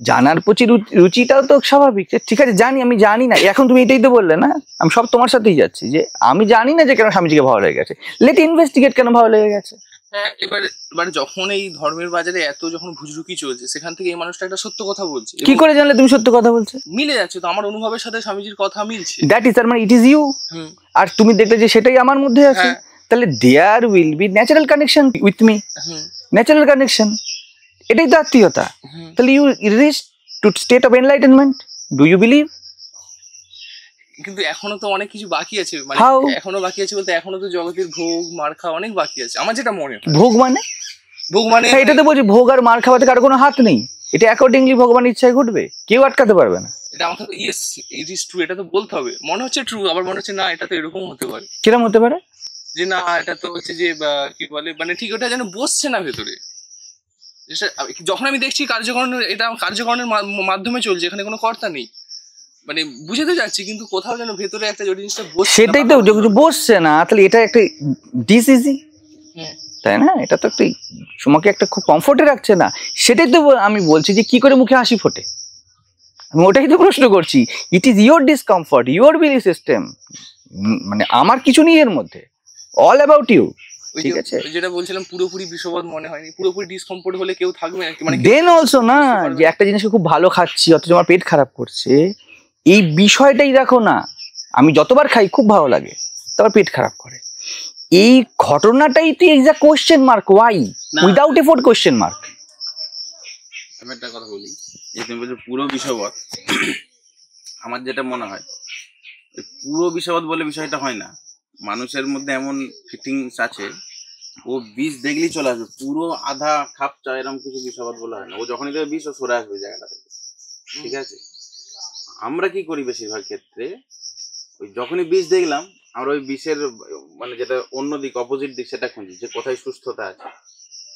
জানার প্রতি রুচিটাও তো স্বাভাবিক, ঠিক আছে? আমি জানি না, এখন তুমি এটাই তো বললে না, আমি সব তোমার সাথেই যাচ্ছি, যে আমি জানি না যে কেন স্বামীজিকে ভালো লেগে গেছে, লেট ইনভেস্টিগেট কেন ভালো লেগে গেছে। হ্যাঁ, এবার যখন এই ধর্মের বাজারে এত যখন ভুজরুকি চলছে, সেখান থেকে এই মানুষটা একটা সত্য কথা বলছে। কি করে জানলে তুমি সত্য কথা বলছে? মিলে যাচ্ছে তো, আমার অনুভবের সাথে স্বামীজির কথা মিলছে। দ্যাট ইজ, তার মানে ইট ইজ ইউ। আর তুমি দেখলে যে সেটাই আমার মধ্যে আছে, তাহলে there will be natural connection with me, natural connection, এটাই তো আত্মীয়তা। তাহলে you reach to state of enlightenment, do you believe? কিন্তু এখনো তো অনেক কিছু বাকি আছে, মানে এখনো বাকি আছে বলতে এখনো তো জগতের ভোগ মার খাওয়া অনেক বাকি আছে, আমার যেটা মনে হয়। ভোগ মানে এটা তো বলছি, ভোগ আর মার খাওয়াতে কারো কোনো হাত নেই, এটা অ্যাকর্ডিংলি ভগবানের ইচ্ছায় ঘটবে, কেউ আটকাতে পারবে না। এটা আমাকে ইয়েস, ইট ইজ ট্রু, এটা তো বলতে হবে। মনে হচ্ছে ট্রু, আবার মনে হচ্ছে না, এটা তো এরকম হতে পারে। কিরকম হতে পারে? যে না, এটা তো হচ্ছে যে কি বলে, মানে ঠিক ওটা যেন বসছে না ভেতরে। যখন আমি দেখছি কার্যকরণের, এটা কার্যকরণের মাধ্যমে চলছে, এখানে কোনো কর্তা নেই, মানে বুঝে তো যাচ্ছি, কিন্তু কোথাও যেন ভেতরে একটা জিনিসটা বসছে, সেটাই তো বসছে না। তাহলে এটা একটা ডিসইজি, তাই না? এটা তো একটা তোমাকে একটা খুব কমফোর্টে রাখছে না। সেটাই তো আমি বলছি যে কি করে মুখে হাসি ফোটে, আমি ওটাই তো প্রশ্ন করছি। It is your discomfort, your belief system, মানে আমার কিছু নেই এর মধ্যে, অল অ্যাবাউট ইউ, ঠিক আছে? যেটা বলছিলাম, পুরোপুরি বিষবাদ মনে হয়নি, পুরোপুরি ডিসকমফোর্ট হলে কেউ থাকবে না, মানে দেন অলসো না, যে একটা জিনিসকে খুব ভালো খাচ্ছি অথচ আমার পেট খারাপ করছে, এই বিষয়টাই দেখো না। আমি যতবার খাই খুব ভালো লাগে, তারপর পেট খারাপ করে, এই ঘটনাটাই তো এক্সাক্ট কোশ্চেন মার্ক, ওয়াই না। Without effort question mark. আমি একটা কথা বলি, যে তুমি বলছো পুরো বিষয়বৎ, আমার যেটা মনে হয় ওই পুরো বিষয়বৎ বলে বিষয়টা হয় না। মানুষের মধ্যে এমন ফিটিংস আছে, ও বিষ দেখলেই চলে আসবে, পুরো আধা খাপ চা এরকম কিছু বিষয়বৎ বলে হয় না। ও যখনই দেবে বিষ, ও সরে আসবে জায়গাটা থেকে, ঠিক আছে? আমরা কি করি বেশিরভাগ ক্ষেত্রে, ওই যখনই বিষ দেখলাম আমরা ওই বিষের মানে যেটা অন্য দিক, অপোজিট দিক, সেটা খুঁজি যে কোথায় সুস্থতা আছে,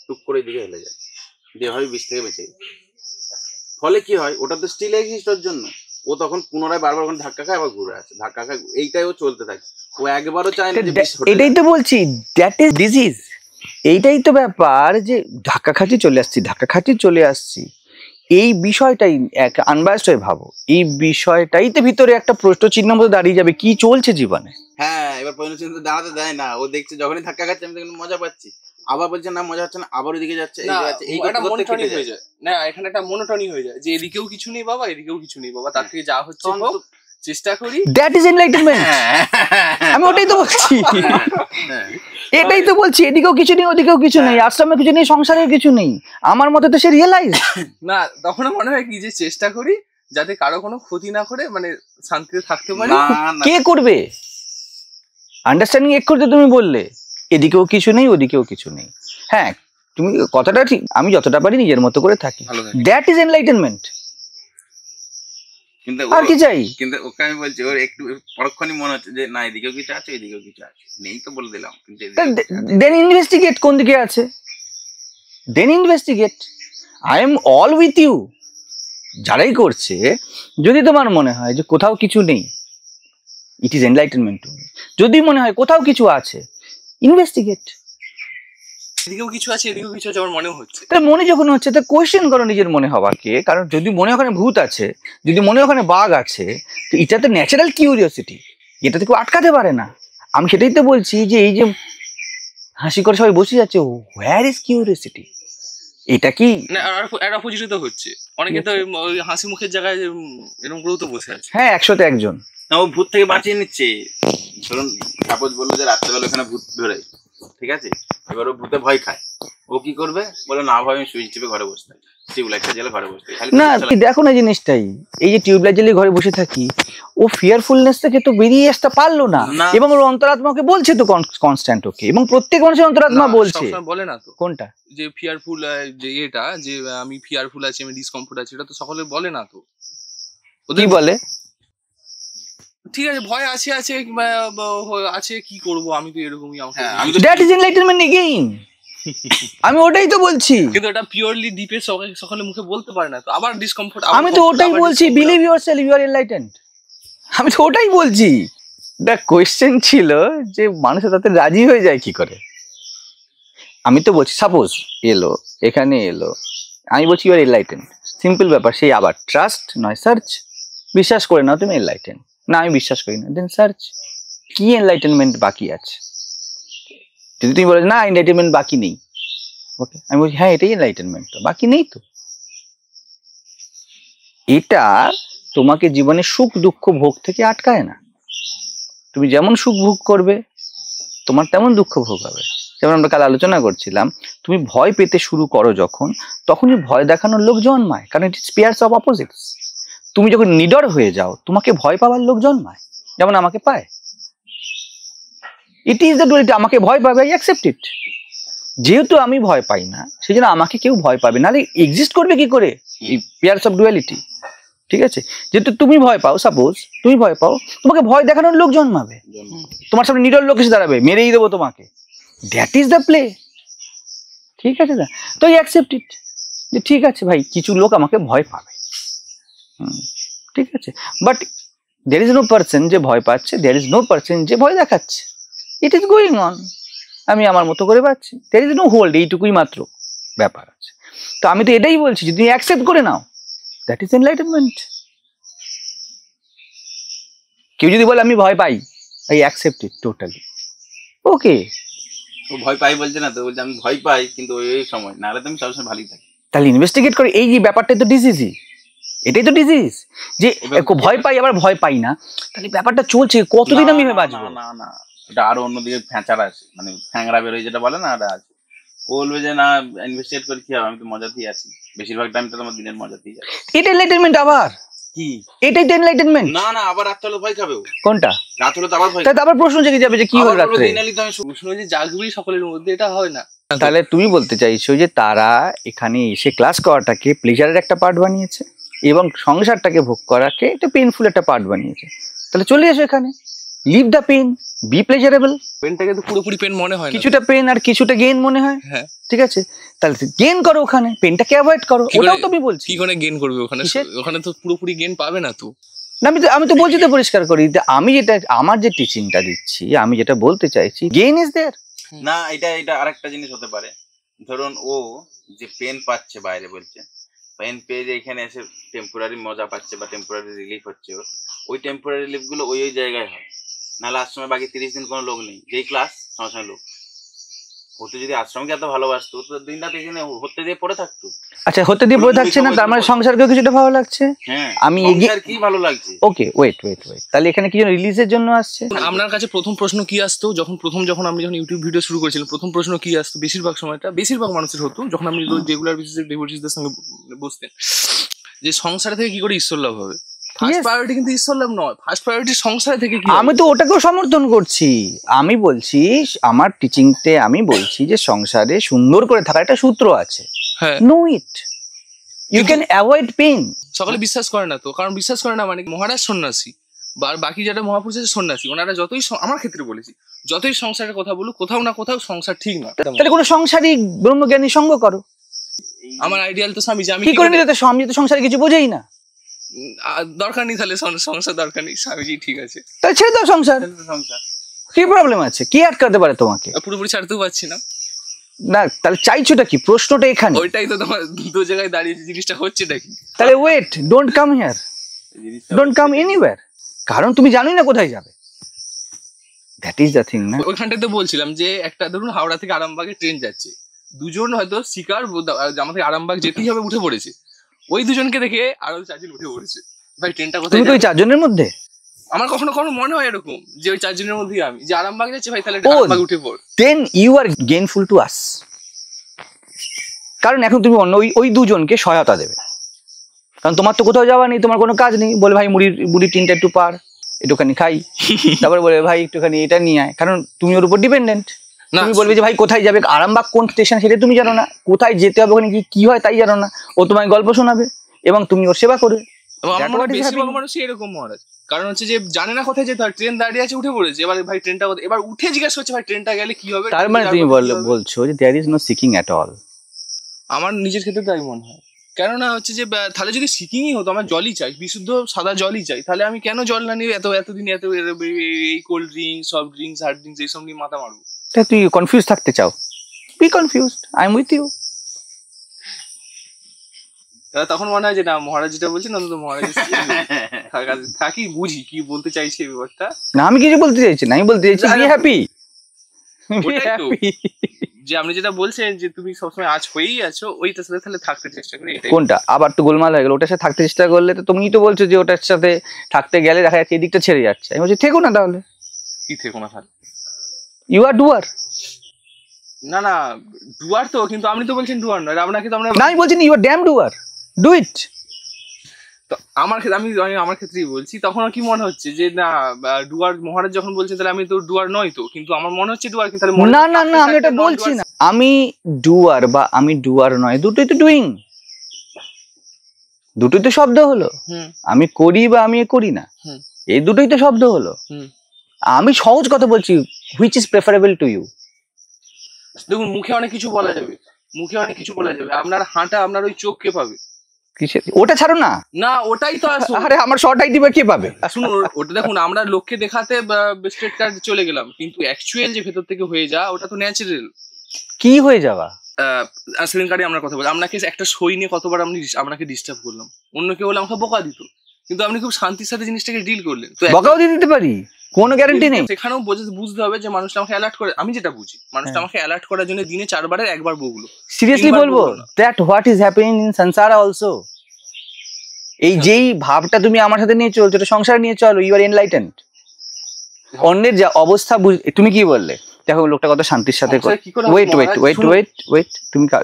টুক করে দিকে হেলে যায়, দিয়ে হয় বিষ থেকে বেঁচে যায়। ফলে কি হয়, ওটা তো স্টিল এক্সিস্ট ওর জন্য, ও তখন পুনরায় বারবার ওখানে ধাক্কা খায়, আবার ঘুরে আসে, ধাক্কা খায়, এইটাই ও চলতে থাকে। ও একবারও চায় না যে বিষ হটে এটাই যাক। তো বলছি, দ্যাট ইজ ডিজিজ। এইটাই তো ব্যাপার, যে ধাক্কা খাচ্ছি চলে আসছি, ধাক্কা খাচ্ছি চলে আসছি। এই বিষয়টাই এক আনবায়াসড হয়ে ভাবো, এই বিষয়টাই তো ভিতরে একটা প্রশ্ন চিহ্ন মতো দাঁড়িয়ে যাবে, কি চলছে জীবনে। হ্যাঁ, এবার পরিণতি দাঁড়াতে দেয় না। ও দেখছে যখনই ধাক্কা খাচ্ছে আমি তখন মজা পাচ্ছি, আবার বলছে না মজা হচ্ছে না, আবার ওইদিকে যাচ্ছে, না, এইদিকে যাচ্ছে, এই একটা করতে করতে মনোটনি কেটে হয়ে যায়। যায়। না, এখানে একটা মনোটনি হয়ে যায় যে এদিকেও কিছু নেই বাবা, এদিকেও কিছু নেই বাবা, তার থেকে যা হচ্ছে তখন হোক, তো- চেষ্টা করি। That is enlightenment. আমি ওটাই তো বলছি, হ্যাঁ, এটাই তো বলছি, এদিকেও কিছু নেই ওদিকেও কিছু নেই, আশ্রমে কিছু নেই, সংসারে কিছু নেই। আমার মতে তো সে রিয়েলাইজ। না, তখন মনে হয় কি যে চেষ্টা করি যাতে কারো কোনো ক্ষতি না করে, মানে শান্তিতে থাকতে পারি। না না, কে করবে? আন্ডারস্ট্যান্ডিং এক করতে তুমি বললে এদিকেও কিছু নেই ওদিকেও কিছু নেই। হ্যাঁ, তুমি কথাটা ঠিক, আমি যতটা পারি নিজের মতো করে থাকি, ভালো থাকে। That is enlightenment. কিন্তু আর কি চাই? কিন্তু ওকে আমি বলছি, ওর একটু পরক্ষণই মনে হচ্ছে যে না এদিকেও কিছু আছে, এদিকেও কিছু আছে, নেই তো বলে দিলাম, কিন্তু এদিকেও কিছু আছে। দেন ইনভেস্টিগেট কোন দিকে আছে, then investigate. I am all with you. যারাই করছে, যদি তোমার মনে হয় যে কোথাও কিছু নেই, it is enlightenment to me. যদি মনে হয় কোথাও কিছু আছে, ইনভেস্টিগেট। এদিকেও কিছু আছে, এদিকেও কিছু আছে, আমার মনেও হচ্ছে। তার মনে যখন হচ্ছে, তা কোয়েশ্চেন করো নিজের মনে হওয়াকে। কারণ যদি মনে ওখানে ভূত আছে, যদি মনে ওখানে বাঘ আছে, তো এটা তো ন্যাচারাল কিউরিওসিটি, এটা তো কেউ আটকাতে পারে না। আমি সেটাই তো বলছি যে এই যে হাসি করে সবাই বসে যাচ্ছে, হোয়ার ইজ কিউরিওসিটি? এটা কি না, আর অপোজিটে তো হচ্ছে, অনেকে তো ওই হাসি মুখের জায়গায় এরকম করেও তো বসে আছে। হ্যাঁ, 100তে একজন। না, ও ভূত থেকে বাঁচিয়ে নিচ্ছে। ধরুন সাপোজ বললো যে রাত্রেবেলা ওখানে ভূত ধরে, ঠিক আছে, এবার ও ভূতে ভয় খায়, ও কি করবে, বলে না ভয়, আমি সুইচ টিপে ঘরে বসে থাকি, টিউবলাইটটা জ্বালে ঘরে বসে থাকি, খালি না, সুইচ চালাই। দেখো না জিনিসটাই, এই যে টিউবলাইট জ্বালিয়ে ঘরে বসে থাকি, ও ফিয়ারফুলনেস থেকে তো বেরিয়ে আসতে পারলো না, না। এবং ওর অন্তরাত্মাকে বলছে তো কনস্ট্যান্ট ওকে, এবং প্রত্যেক মানুষের অন্তরাত্মা না, বলছে। সবসময় বলে না তো কোনটা? যে ফিয়ারফুল, যে এটা যে আমি ফিয়ারফুল আছি, আমি ডিসকমফোর্ট আছি, এটা তো সকলে বলে না তো। কি ওদের বলে? ঠিক আছে, ভয় আছে আছে আছে, কি করব, আমি তো এরকমই, আমাকে হ্যাঁ, আমি তো দ্যাট ইজ এনলাইটেনমেন্ট এগেইন। আমি ওটাই তো বলছি, কিন্তু এটা পিওরলি ডিপে সকলে মুখে বলতে পারে না তো, আবার ডিসকমফোর্ট। আমি তো ওটাই বলছি, believe yourself, you are enlightened. আমি তো ওটাই বলছি। দ্য কোয়েশ্চেন ছিল যে মানুষের তাতে রাজি হয়ে যায় কি করে। আমি তো বলছি, সাপোজ এলো, এখানে এলো, আমি বলছি ইউ আর এনলাইটেন্ড, সিম্পল ব্যাপার। সেই আবার ট্রাস্ট নয় সার্চ, বিশ্বাস করে নাও তুমি এনলাইটেন্ড, না আমি বিশ্বাস করি না, দেন সার্চ, কি এনলাইটেনমেন্ট বাকি আছে। যদি তুমি বলো না এনলাইটেনমেন্ট বাকি নেই, ওকে, আমি বলছি হ্যাঁ এটাই এনলাইটেনমেন্ট, তো বাকি নেই তো। এটা তোমাকে জীবনে সুখ দুঃখ ভোগ থেকে আটকায় না। তুমি যেমন সুখ ভোগ করবে, তোমার তেমন দুঃখ ভোগ হবে। যেমন আমরা কাল আলোচনা করছিলাম, তুমি ভয় পেতে শুরু করো যখন, তখনই ভয় দেখানোর লোক জন্মায়, কারণ it is pairs of opposites. তুমি যখন নিডর হয়ে যাও, তোমাকে ভয় পাওয়ার লোক জন্মায়, যেমন আমাকে পায়। ইট ইজ দ্য ডুয়ালিটি, আমাকে ভয় পাবে, আই অ্যাকসেপ্ট ইট। যেহেতু আমি ভয় পাই না, সেই জন্য আমাকে কেউ ভয় পাবে, নাহলে এক্সিস্ট করবে কি করে এই পেয়ার্স অফ ডুয়ালিটি? ঠিক আছে, যেহেতু তুমি ভয় পাও, সাপোজ তুমি ভয় পাও, তোমাকে ভয় দেখানোর লোক জন্মাবে, তোমার সামনে নিডর লোক এসে দাঁড়াবে, মেরেই দেবো তোমাকে। That is the play. ঠিক আছে না? তো অ্যাকসেপ্ট ইট, যে ঠিক আছে ভাই, কিছু লোক আমাকে ভয় পাবে, ঠিক আছে, but there is no person যে ভয় পাচ্ছে, দের ইজ নো পার্সন যে ভয় দেখাচ্ছে। ইট ইজ গোয়িং অন, আমি আমার মতো করে পাচ্ছি, দের ইজ নো হোল্ড, এইটুকুই মাত্র ব্যাপার আছে। তো আমি তো এটাই বলছি, যদি তুমি অ্যাকসেপ্ট করে নাও, দ্যাট ইজ এনলাইটেনমেন্ট। কেউ যদি বলে আমি ভয় পাই, আই অ্যাকসেপ্ট ইট টোটালি, ওকে। ও ভয় পাই বলছে না তো, বলছে আমি ভয় পাই কিন্তু ওই সময়, নাহলে তো আমি সবসময় ভালোই থাকি। তাহলে ইনভেস্টিগেট করে, এই যে ব্যাপারটাই তো ডিজিজই, এটাই তো ডিজিজ, যে ভয় পাই আবার ভয় পাই না, তাহলে ব্যাপারটা চলছে কতদিন আমি বাঁচবো? না না, ওটা আরো অন্যদিকে ফ্যাঁচার আছে, মানে ফ্যাংরা বেরোয় যেটা বলে না, ওটা আছে। ও বলবে যে না ইনভেস্টিগেট করে কি হবে, আমি তো মজাতেই আছি, বেশিরভাগ টাইম তো তোমার দিনের মজাতেই আছে। এটা এনলাইটেনমেন্ট আবার, কি এটাই তো এনলাইটেনমেন্ট। না না, আবার রাত হলে ভয় খাবে ও। কোনটা? রাত হলে তো আবার ভয় তাহলে আবার প্রশ্ন জেগে যাবে যে কি হলো রাত্রে। দিনালি তো আমি শুনে যে জাগবেই সকলের মধ্যে, এটা হয় না। তাহলে তুমি বলতে চাইছো যে তারা এখানে এসে ক্লাস করাটাকে প্লেজারের একটা পার্ট বানিয়েছে এবং সংসারটাকে ভোগ করাকে একটা পেইনফুল একটা পার্ট বানিয়েছে। তাহলে চলে এসো এখানে, leave the pen, B pleasurable. পেনটাকে তো পুরোপুরি পেন মনে হয় না, কিছুটা পেন আর কিছুটা গেইন মনে হয়। হ্যাঁ ঠিক আছে, তাহলে গেইন করো ওখানে, পেনটাকে অ্যাভয়েড করো। ওটাও তো আমি বলছি। কি করে গেইন করবে ওখানে? ওখানে তো পুরোপুরি গেইন পাবে না তো। না, আমি তো বলছি তো পরিষ্কার করি, আমি যেটা আমার যে টিচিংটা দিচ্ছি, আমি যেটা বলতে চাইছি, গেইন ইজ দেয়ার। না, এটা আরেকটা জিনিস হতে পারে। ধরুন ও যে পেন পাচ্ছে বাইরে, বলছে পেন পেয়ে যে এখানে এসে টেম্পোরারি মজা পাচ্ছে বা টেম্পোরারি রিলিফ হচ্ছে, ওই টেম্পোরারি রিলিফ গুলো ওই জায়গায় হয়। নাহলে আশ্রমে বাকি 30 দিন কোনো লোক নেই, যেই ক্লাস সঙ্গে লোক। ও তো যদি আশ্রমকে এত ভালোবাসতো তো দিন রাত এখানে হতে দিয়ে পড়ে থাকতো। আচ্ছা, হতে দিয়ে পড়ে থাকছে না, তার মানে সংসারকেও কিছুটা ভালো লাগছে। হ্যাঁ, আমি সংসার কি ভালো লাগছে। ওকে, ওয়েট, তাহলে এখানে কি যেন রিলিজের জন্য আসছে। আপনার কাছে প্রথম প্রশ্ন কি আসতো যখন আমি ইউটিউব ভিডিও শুরু করেছিলাম? প্রথম প্রশ্ন কি আসতো বেশিরভাগ সময়টা, বেশিরভাগ মানুষের হতো যখন আপনি রেগুলার বেসিসে ডিভোটিসদের সঙ্গে বসতেন, যে সংসার থেকে কি করে ঈশ্বর লাভ হবে। ফার্স্ট প্রায়োরিটি কিন্তু ঈশ্বর লাভ নয়, ফার্স্ট প্রায়োরিটি সংসার থেকে কি। আমি তো ওটাকেও সমর্থন করছি। আমি বলছি, আমার টিচিংতে আমি বলছি যে সংসারে সুন্দর করে থাকার একটা সূত্র আছে। হ্যাঁ, know it, you can avoid pain. সকলে বিশ্বাস করে না তো, কারণ বিশ্বাস করে না মানে মহারাজ সন্ন্যাসী বা বাকি যারা মহাপুরুষ আছে সন্ন্যাসী, ওনারা যতই আমার ক্ষেত্রে বলেছি, যতই সংসারের কথা বলুক, কোথাও না কোথাও সংসার ঠিক না। তাহলে কোনো সংসারী ব্রহ্মজ্ঞানী সঙ্গ করো। আমার আইডিয়াল তো স্বামীজি, আমি কি করে নিতে? স্বামী তো সংসারে কিছু বোঝেই না। দরকার নেই, তাহলে সংসার দরকার নেই, স্বামীজি ঠিক আছে, তাহলে ছেড়ে দাও সংসার। কি প্রবলেম আছে? কি আটকাতে পারে তোমাকে? পুরোপুরি ছাড়তেও পারছি না। না, তাহলে চাইছোটা কি? প্রশ্নটা এখানে। ওইটাই তো তোমার দু জায়গায় দাঁড়িয়ে জিনিসটা হচ্ছেটা কি? তাহলে wait, don't come here, don't come anywhere, কারণ তুমি জানোই না কোথায় যাবে। দ্যাট ইজ দ্য থিং না। ওইখানটাতে বলছিলাম যে একটা ধরুন হাওড়া থেকে আরামবাগে ট্রেন যাচ্ছে, দুজন হয়তো শিকার আমাদের আরামবাগ যেতেই হবে উঠে পড়েছে, ওই দুজনকে দেখে আরো 4 জন উঠে পড়েছে। ভাই ট্রেনটা কোথায়? তুমি তো ওই 4 জনের মধ্যে। আমার কখনো মনে হয় এরকম যে ওই 4 জনের মধ্যেই আমি, যে আরামবাগ যাচ্ছে, ভাই তাহলে আরামবাগ উঠে পড়। দেন ইউ আর গেইনফুল টু আস, কারণ এখন তুমি অন্য ওই দুজনকে সহায়তা দেবে, কারণ তোমার তো কোথাও যাওয়া নেই, তোমার কোনো কাজ নেই। বলে ভাই মুড়ির টিনটা একটু পার, একটুখানি খাই। তারপরে বলে ভাই একটুখানি এটা নিয়ে আয়, কারণ তুমি ওর উপর ডিপেন্ডেন্ট। তুমি বলবে যে ভাই কোথায় যাবে, আরামবাগ কোন স্টেশন সেটা তুমি জানো না, কোথায় যেতে হবে ওখানে কি হয় তাই জানো না। ও তোমায় গল্প শোনাবে এবং তুমি ওর সেবা করবে। আমার বেশিরভাগ মানুষই এরকম মহারাজ, কারণ হচ্ছে যে জানে না কোথায় যেতে হয়, ট্রেন দাঁড়িয়ে আছে উঠে পড়েছে, এবার ভাই ট্রেনটা এবার উঠে জিজ্ঞাসা করছে ভাই ট্রেনটা গেলে কি হবে। তার মানে তুমি বলছো যে there is no seeking at all. আমার নিজের ক্ষেত্রে তাই মনে হয়, কেননা হচ্ছে যে তাহলে যদি সিকিংই হতো, আমার জলই চাই, বিশুদ্ধ সাদা জলই চাই, তাহলে আমি কেন জল না নিয়ে এতদিন এই cold drinks, soft drinks, hard drinks এইসব নিয়ে মাথা মারবো? তুই কনফিউজ থাকতে চাও, be confused, I am with you. তখন মনে হয় যে না, মহারাজ যেটা বলছেন অন্তত মহারাজ থাকি, বুঝি কি বলতে চাইছে এই ব্যাপারটা। না, আমি কিছু বলতে চাইছি না, আমি বলতে চাইছি বি হ্যাপি। যে আপনি যেটা বলছেন যে তুমি সবসময় আজ হয়েই আছো, ওইটার সাথে তাহলে থাকতে চেষ্টা করি। কোনটা আবার তো গোলমাল হয়ে গেল? ওটার সাথে থাকতে চেষ্টা করলে তো তুমি তো বলছো যে ওটার সাথে থাকতে গেলে দেখা যাচ্ছে এই দিকটা ছেড়ে যাচ্ছে। আমি বলছি থেকো না, তাহলে কি থেকো না? তাহলে ইউ আর ডুয়ার। না না, ডুয়ার তো, কিন্তু আপনি তো বলছেন ডুয়ার নয়, আপনাকে তো আমরা। না, আমি বলছি you are damn doer, do it. তো আমার ক্ষেত্রেই বলছি, তখন কি মনে হচ্ছে যে না, ডুয়ার মহারাজ যখন বলছে তাহলে আমি তো ডুয়ার নই তো, কিন্তু আমার মনে হচ্ছে ডুয়ার। তাহলে না না না, আমি এটা বলছি না। আমি ডুয়ার বা আমি ডুয়ার নয়, দুটোই তো ডুইং, দুটোই তো শব্দ হলো। আমি করি বা আমি করি না, এই দুটোই তো শব্দ হলো। আমি সহজ কথা বলছি, which is preferable to you. দেখুন মুখে অনেক কিছু বলা যাবে, আপনার হাঁটা, আপনার ওই চোখ কে পাবে? ওটা ছাড়ো না, না ওটাই তো আসো। আরে আমার শর্ট আইডি কে পাবে? শুনুন, ওটা দেখুন, আমরা লোককে দেখাতে স্ট্রেট কাট চলে গেলাম, কিন্তু অ্যাকচুয়াল যে ভেতর থেকে হয়ে যা, ওটা তো ন্যাচারাল। কি হয়ে যাওয়া? সেদিনকারই আমরা কথা বলি, আপনাকে একটা সই নিয়ে কতবার আপনাকে ডিস্টার্ব করলাম, অন্য কেউ হলে আমাকে বোকা দিত, কিন্তু আপনি খুব শান্তির সাথে জিনিসটাকে ডিল করলেন। তো বকাও দিয়ে দিতে পারি, কোনো গ্যারান্টি নেই। সেখানেও বুঝতে হবে যে মানুষটা আমাকে অ্যালার্ট করে, আমি যেটা বুঝি মানুষটা আমাকে অ্যালার্ট করার জন্য দিনে 4 বারের 1 বার বকলো। সিরিয়াসলি বলবো, that what is happening in সংসার অলসো। এই যেই ভাবটা তুমি আমার সাথে নিয়ে চলছো, এটা সংসার নিয়ে চলো, ইউ আর এনলাইটেন্ড। অন্যের যা অবস্থা তুমি কি বললে, দেখো লোকটা কত শান্তির সাথে সংসারে কি করে ওয়েট ওয়েট মহারাজ, ওয়েট শুনুন। ওয়েট ওয়েট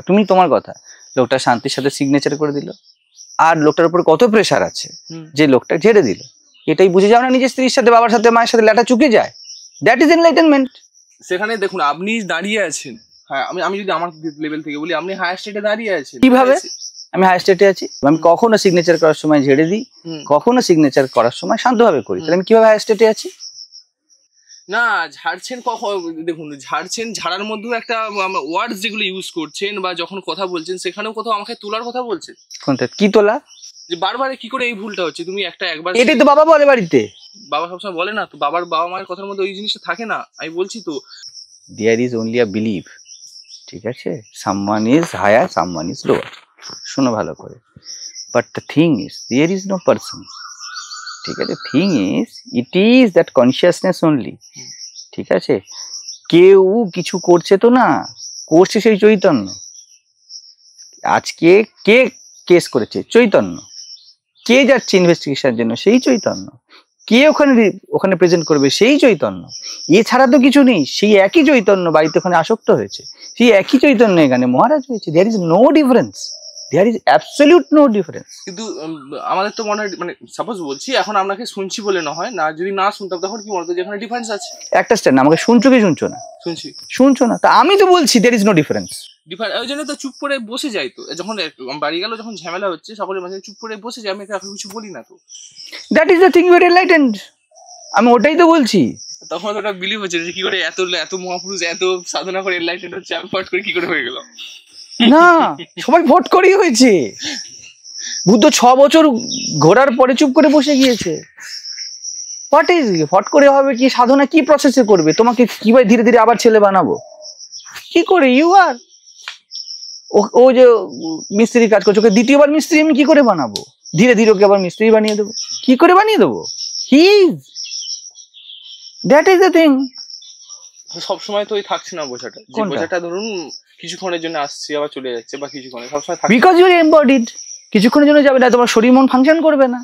তুমি তোমার কথা, লোকটা শান্তির সাথে সিগনেচার করে দিল, আর লোকটার উপর কত প্রেশার আছে যে লোকটা ঝেড়ে দিল। এটাই বুঝে যাও না নিজের স্ত্রীর সাথে, বাবার সাথে, মায়ের সাথে লেটা চুকে যায়। That is enlightenment. সেখানে দেখুন আপনি দাঁড়িয়ে আছেন, হ্যাঁ আমি যদি আমার লেভেল থেকে বলি, আপনি হায়ার স্টেটে দাঁড়িয়ে আছেন। কিভাবে? আমি হাই স্টেটে আছি, আমি কখনো সিগনেচার করার সময় ঝেড়ে দিই, কখনো সিগনেচার করার সময় শান্তভাবে করি, তাহলে আমি কিভাবে হাই স্টেটে আছি? না ঝাড়ছেন কখন, দেখুন ঝাড়ছেন, ঝাড়ার মধ্যেও একটা ওয়ার্ডস যেগুলো ইউজ করছেন বা যখন কথা বলছেন সেখানেও কোথাও আমাকে তোলার কথা বলছেন, কোনটা কি তোলা? যে বারবার কি করে এই ভুলটা হচ্ছে, তুমি একবার এটাই তো বাবা বলে বাড়িতে। বাবা সবসময় বলে না তো, বাবা মায়ের কথার মধ্যে ওই জিনিসটা থাকে না, আমি বলছি তো। There is only a belief, ঠিক আছে? Someone is higher, someone is lower, শোনো ভালো করে। But the thing is there is no person, ঠিক আছে? Thing is it is that consciousness only, ঠিক আছে? কেউ কিছু করছে তো না, করছে সেই চৈতন্য। আজকে কে কেস করেছে? চৈতন্য। কে যাচ্ছে ইনভেস্টিগেশনের জন্য? সেই চৈতন্য। কে ওখানে প্রেজেন্ট করবে? সেই চৈতন্য। এছাড়া তো কিছু নেই। সেই একই চৈতন্য বাড়িতে ওখানে আসক্ত হয়েছে, সেই একই চৈতন্য এখানে মহারাজ হয়েছে। There is no difference, there is absolute no difference. কিন্তু আমাদের তো মনে হয়, মানে সাপোজ বলছি, এখন আপনাকে শুনছি বলে না হয় না, যদি না শুনতাম তখন কি বলতো, যেখানে ডিফারেন্স আছে। একটা স্ট্যান্ড, আমাকে শুনছো কি শুনছো না? শুনছো না, তা আমি তো বলছি দেয়ার ইজ নো ডিফারেন্স। ওই জন্য তো চুপ করে বসে যাই, তো যখন বাড়ি গেল, যখন ঝামেলা হচ্ছে সকলের মাঝে চুপ করে বসে যাই, আমি কাউকে কিছু বলি না তো। That is the thing, you are enlightened. আমি ওটাই তো বলছি। তখন ওটা বিলিভ হচ্ছে যে কি করে এত মহাপুরুষ এত সাধনা করে এনলাইটেন্ড হচ্ছে, আমি ফট করে কি করে হয়ে গেল। না, সবাই ভোট করেই হয়েছে। বুদ্ধ 6 বছর ঘোরার পরে চুপ করে বসে গিয়েছে। হোয়াট ইজ, ফট করে হবে কি? সাধনা কি প্রসেসে করবে? তোমাকে কিভাবে ধীরে ধীরে আবার ছেলে বানাবো? কি করে? ইউ আর ও যে মিস্ত্রি কাজ করছে, ওকে দ্বিতীয়বার মিস্ত্রি আমি কি করে বানাবো? ধীরে ধীরে ওকে আবার মিস্ত্রি বানিয়ে দেবো। কি করে বানিয়ে দেবো? He is, that is the thing. সবসময় তো ওই থাকছে না বোঝাটা, যে বোঝাটা ধরুন কিছুক্ষণের জন্য আসছে আবার চলে যাচ্ছে, বা কিছুক্ষণে সবসময় থাকছে। Because you are embodied. কিছুক্ষণের জন্য যাবে না, তোমার শরীর মন ফাংশন করবে না।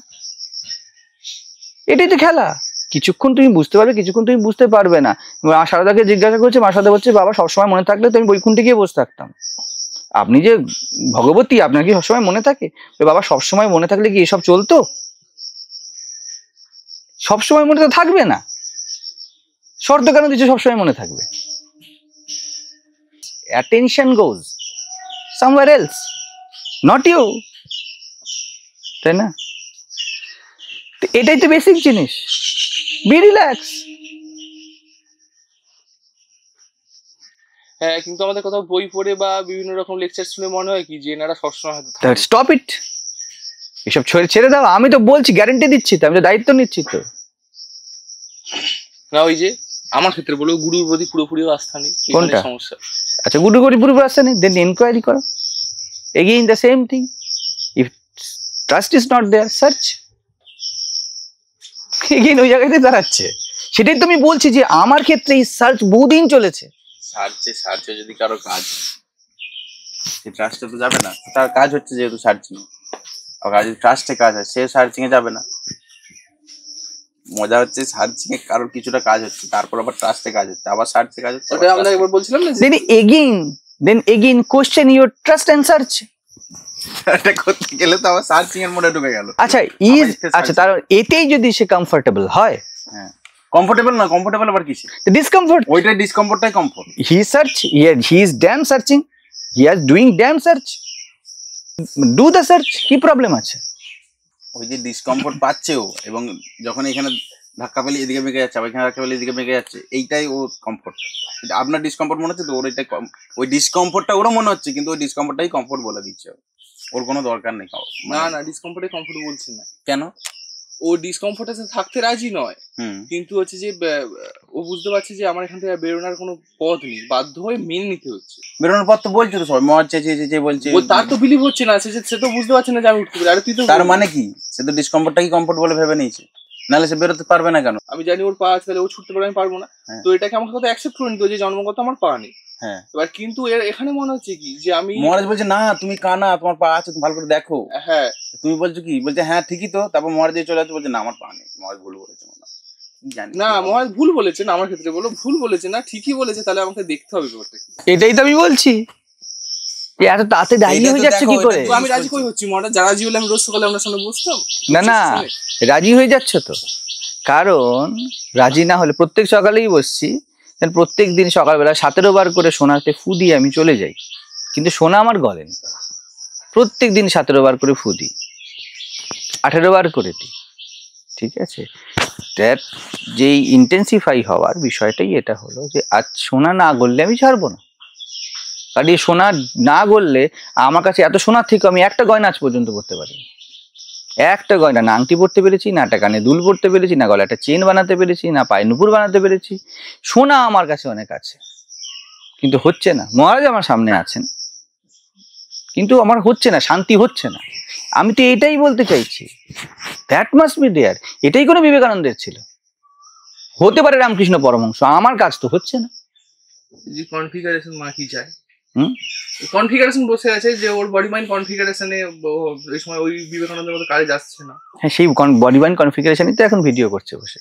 এটাই তো খেলা। কিছুক্ষণ তুমি বুঝতে পারবে, কিছুক্ষণ তুমি বুঝতে পারবে না। মা সারদাকে জিজ্ঞাসা করছে, মা সারদা বলছে বাবা সবসময় মনে থাকলে তো আমি বৈকুণ্ঠে গিয়ে বসে থাকতাম। আপনি যে ভগবতী, আপনার কি সবসময় মনে থাকে? বাবা সবসময় মনে থাকলে কি এসব চলতো? সবসময় মনে তো থাকবে না। শর্ত কেন দিচ্ছে সবসময় মনে থাকবে? Attention goes somewhere else, not you, তাই না? এটাই তো বেসিক জিনিস। Be relax. হ্যাঁ, কিন্তু আমাদের কোথাও বই পড়ে বা বিভিন্ন রকম লেকচার শুনে মনে হয় কি যে এনারা সবসময় হয়তো স্টপ ইট, এসব ছেড়ে দাও। আমি তো বলছি, গ্যারান্টি দিচ্ছি তো, আমি তো দায়িত্ব নিচ্ছি তো। না, ওই যে আমার ক্ষেত্রে বলো, গুরুর প্রতি পুরোপুরি আস্থা নেই, কোনটা সমস্যা? আচ্ছা, গুরুর পুরোপুরি আস্থা নেই, দেন ইনকোয়ারি করো। Again the same thing, if trust is not there, search. এগেইন ওই জায়গাতে দাঁড়াচ্ছে। সেটাই তো আমি বলছি যে আমার ক্ষেত্রে এই সার্চ বহুদিন চলেছে। সার্চে যদি কারো কাজ, সেই ট্রাস্টে তো যাবে না। তার কাজ হচ্ছে যেহেতু সার্চিং, আর যদি ট্রাস্টে কাজ হয় সে সার্চিং এ যাবে না। মজা হচ্ছে সার্চিং এ কারোর কিছুটা কাজ হচ্ছে, তারপর আবার ট্রাস্টে কাজ হচ্ছে, আবার সার্চে কাজ হচ্ছে। ওটা আমরা একবার বলছিলাম না, then again question your trust and search. এটা করতে গেলে তো আবার সার্চিং এর মোডে ঢুকে গেল। আচ্ছা তার এতেই যদি সে কমফোর্টেবল হয়, হ্যাঁ কমফোর্টেবল না, কমফোর্টেবল আবার কিসে? ডিসকমফোর্ট। ওইটাই ডিসকমফোর্টটাই comfort. He search, he is damn searching, he is doing damn search. Do the search, কি প্রবলেম আছে? ওই যে ডিসকমফোর্ট পাচ্ছেও, এবং যখন এখানে ধাক্কা পেলে এদিকে বেঁকে যাচ্ছে, আবার এখানে ধাক্কা পেলে এদিকে বেঁকে যাচ্ছে, এইটাই ও কমফোর্ট। আপনার ডিসকমফোর্ট মনে হচ্ছে তো, ওর এইটাই ওই ডিসকমফোর্টটা ওরও মনে হচ্ছে, কিন্তু ওই ডিসকমফোর্টটাই কমফোর্ট বলে দিচ্ছে। ওর কোনো দরকার নেই। না ডিসকমফোর্টে কমফোর্ট বলছি না। কেন? ও ডিসকমফোর্টে থাকতে রাজি নয়, কিন্তু হচ্ছে যে ও বুঝতে পারছে যে আমার এখান থেকে বেরোনোর কোনো পথ নেই, বাধ্য হয়ে মেনে নিতে হচ্ছে। বেরোনোর পথ তো বলছে তো সবাই, মদ চেয়েছে বলছে। তার তো বিলিভ হচ্ছে না, সে তো বুঝতে পারছে না যে আমি উঠতে পারি। আরে তুই তো, তার মানে কি সে তো ডিসকমফোর্টটাকে কমফোর্ট বলে ভেবে নিয়েছে, নাহলে সে বেরোতে পারবে না কেন? আমি জানি ওর পা আছে, তাহলে ও ছুটতে পারবে, আমি পারবো না। তো এটাকে আমাকে তো অ্যাকসেপ্ট করে নিতে, যে জন্মগত আমার পা নেই। হ্যাঁ, এবার কিন্তু এখানে মনে হচ্ছে কি যে আমি, মহারাজ বলছে না তুমি কানা, তোমার পা আছে, তুমি ভালো করে দেখো। হ্যাঁ, তুমি বলছো কি? বলছে হ্যাঁ ঠিকই তো। তারপর মহারাজ চলে আসছে, বলছে না আমার পা নেই। মহারাজ ভুল বলেছে মনে হয়। জানি না মহারাজ ভুল বলেছেন, আমার ক্ষেত্রে বলো ভুল বলেছে না, ঠিকই বলেছে, তাহলে আমাকে দেখতে হবে ব্যাপারটা কি। এটাই তো আমি বলছি, যে এত তাতে রাজি হয়ে যাচ্ছে কি করে? তো আমি রাজি কই হচ্ছি মহারাজ? যা রাজি হলে আমি রোজ সকালে আপনার সামনে বসতাম? না না, রাজি হয়ে যাচ্ছ তো, কারণ রাজি না হলে প্রত্যেক সকালেই বসছি, প্রত্যেক দিন সকালবেলা 17 বার করে সোনাতে ফু দিয়ে আমি চলে যাই, কিন্তু সোনা আমার গলেনি। প্রত্যেক দিন 17 বার করে ফু দিই, 18 বার করে দিই, ঠিক আছে? দ্যাট যেই ইন্টেন্সিফাই হওয়ার বিষয়টাই এটা হলো যে আজ সোনা না গললে আমি ছাড়বো না। কারণ এই সোনা না গললে আমার কাছে এত সোনার থেকে আমি একটা গয়না আজ পর্যন্ত করতে পারি, একটা গয়না না আংটি পরতে পেরেছি, না একটা কানে দুল পরতে পেরেছি, না গলায় একটা চেন বানাতে পেরেছি, না পায়ে নুপুর বানাতে পেরেছি। সোনা আমার কাছে অনেক আছে, কিন্তু হচ্ছে না। মহারাজ আমার সামনে আছেন, কিন্তু আমার হচ্ছে না, শান্তি হচ্ছে না। আমি তো এটাই বলতে চাইছি, দ্যাট মাস্ট বি দেয়ার। এটাই কোনো বিবেকানন্দের ছিল, হতে পারে রামকৃষ্ণ পরমহংস, আমার কাজ তো হচ্ছে না। যে কনফিগারেশন মা কি চায়, হুম, কনফিগারেশন বসে আছে যে ওর বডি মাইন্ড কনফিগারেশনে এই সময় ওই বিবেকানন্দের মতো কাজ আসছে না। হ্যাঁ, সেই বডি মাইন্ড কনফিগারেশনই তো এখন ভিডিও করছে বসে,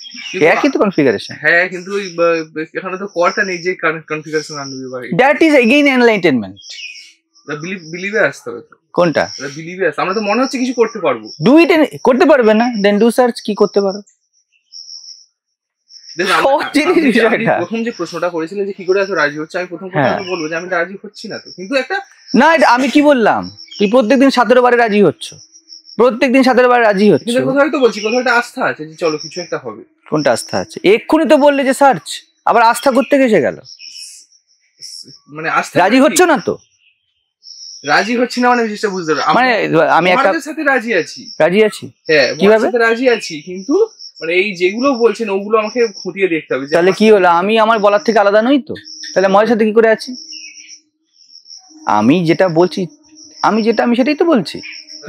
একই তো কনফিগারেশন। হ্যাঁ, কিন্তু ওই এখানে তো কর্তা নেই যে কনফিগারেশন আনবে ভাই। That is again enlightenment. বিলিভে আসতে হবে তো। কোনটা বিলিভে আসতে, আমরা তো মনে হচ্ছে কিছু করতে পারবো। ডু ইট, করতে পারবে না, দেন ডু সার্চ। কি করতে পারো? প্রথম যে প্রশ্নটা করেছিলেন যে কি করে এত রাজি হচ্ছে, আমি প্রথম কথা বলবো যে আমি রাজি হচ্ছি না তো, কিন্তু একটা না, আমি কি বললাম, তুই প্রত্যেকদিন 17 বারে রাজি হচ্ছ, প্রত্যেকদিন 17 বারে রাজি হচ্ছে। কিন্তু কোথায় তো বলছি, কোথাও একটা আস্থা আছে যে চলো কিছু একটা হবে। কোনটা আস্থা আছে? এক্ষুনি তো বললে যে সার্চ, আবার আস্থা করতে গেছে গেল। মানে আস্থা রাজি হচ্ছ না তো? রাজি হচ্ছি না মানে জিনিসটা বুঝতে পারো, মানে আমি একটা সাথে রাজি আছি, রাজি আছি, হ্যাঁ কিভাবে রাজি আছি, কিন্তু মানে এই যেগুলো বলছেন ওগুলো আমাকে খুঁটিয়ে দেখতে হবে। তাহলে কি হলো? আমি আমার বলার থেকে আলাদা নই তো, তাহলে ময়ের সাথে কি করে আছি? আমি যেটা বলছি, আমি সেটাই তো বলছি।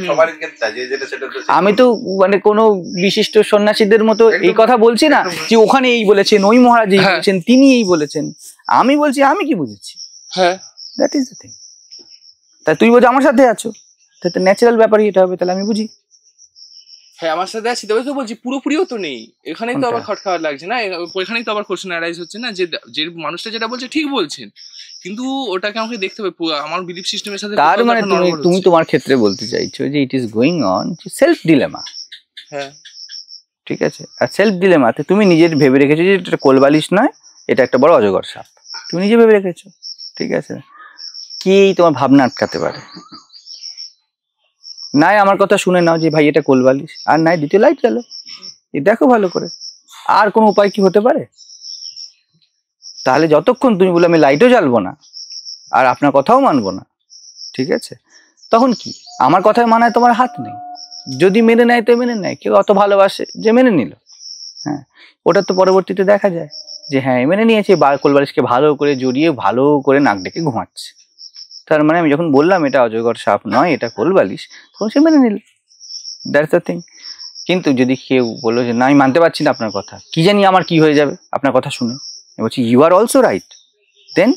সবারই ক্ষেত্রে যে যেটা সেটা তো আমি তো মানে কোনো বিশিষ্ট সন্ন্যাসীদের মতো এই কথা বলছি না যে ওখানে এই বলেছেন, ওই মহারাজ এই বলেছেন, তিনি এই বলেছেন। আমি বলছি আমি কি বুঝেছি, হ্যাঁ, দ্যাট ইজ দ্য থিং। তাই তুই বলছো আমার সাথে আছো, তাহলে ন্যাচারাল ব্যাপারই এটা হবে, তাহলে আমি বুঝি। হ্যাঁ, আমার সাথে আছি, তবে তো বলছি পুরোপুরিও তো নেই। এখানেই তো আবার খটখাট লাগছে না, এখানেই তো আবার কোশ্চেন অ্যারাইজ হচ্ছে না যে যে মানুষটা যেটা বলছে ঠিক বলছেন, কিন্তু ওটাকে আমাকে দেখতে হবে আমার বিলিফ সিস্টেমের সাথে। তার মানে তুমি তোমার ক্ষেত্রে বলতে চাইছো যে it is going on self dilemma. হ্যাঁ, ঠিক আছে। আর সেলফ ডিলেমাতে তুমি নিজের ভেবে রেখেছো যে এটা কোলবালিশ নয়, এটা একটা বড় অজগর সাপ, তুমি নিজে ভেবে রেখেছো। ঠিক আছে, কি তোমার ভাবনা আটকাতে পারে? নাই আমার কথা শুনে নাও যে ভাই এটা কোলবালিশ, আর নাই দ্বিতীয় লাইট গেল, দেখো ভালো করে, আর কোনো উপায় কি হতে পারে? তাহলে যতক্ষণ তুমি বলে আমি লাইটও জ্বালবো না আর আপনার কথাও মানবো না, ঠিক আছে, তখন কি আমার কথায় মানায় তোমার হাত নেই। যদি মেনে নেয় তো মেনে নেয়, কেউ অত ভালোবাসে যে মেনে নিল, হ্যাঁ, ওটা তো পরবর্তীতে দেখা যায় যে হ্যাঁ মেনে নিয়েছে, কোলবালিশকে ভালো করে জড়িয়ে ভালো করে নাক ডেকে ঘুমাচ্ছে। তার মানে আমি যখন বললাম এটা অজগর সাপ নয়, এটা কোলবালিশ, তখন সে মেনে নিল, দ্যাটস দ্য থিং। কিন্তু যদি কেউ বললো যে না আমি মানতে পারছি না আপনার কথা, কি জানি আমার কি হয়ে যাবে আপনার কথা শুনে, আমি বলছি you are also right, then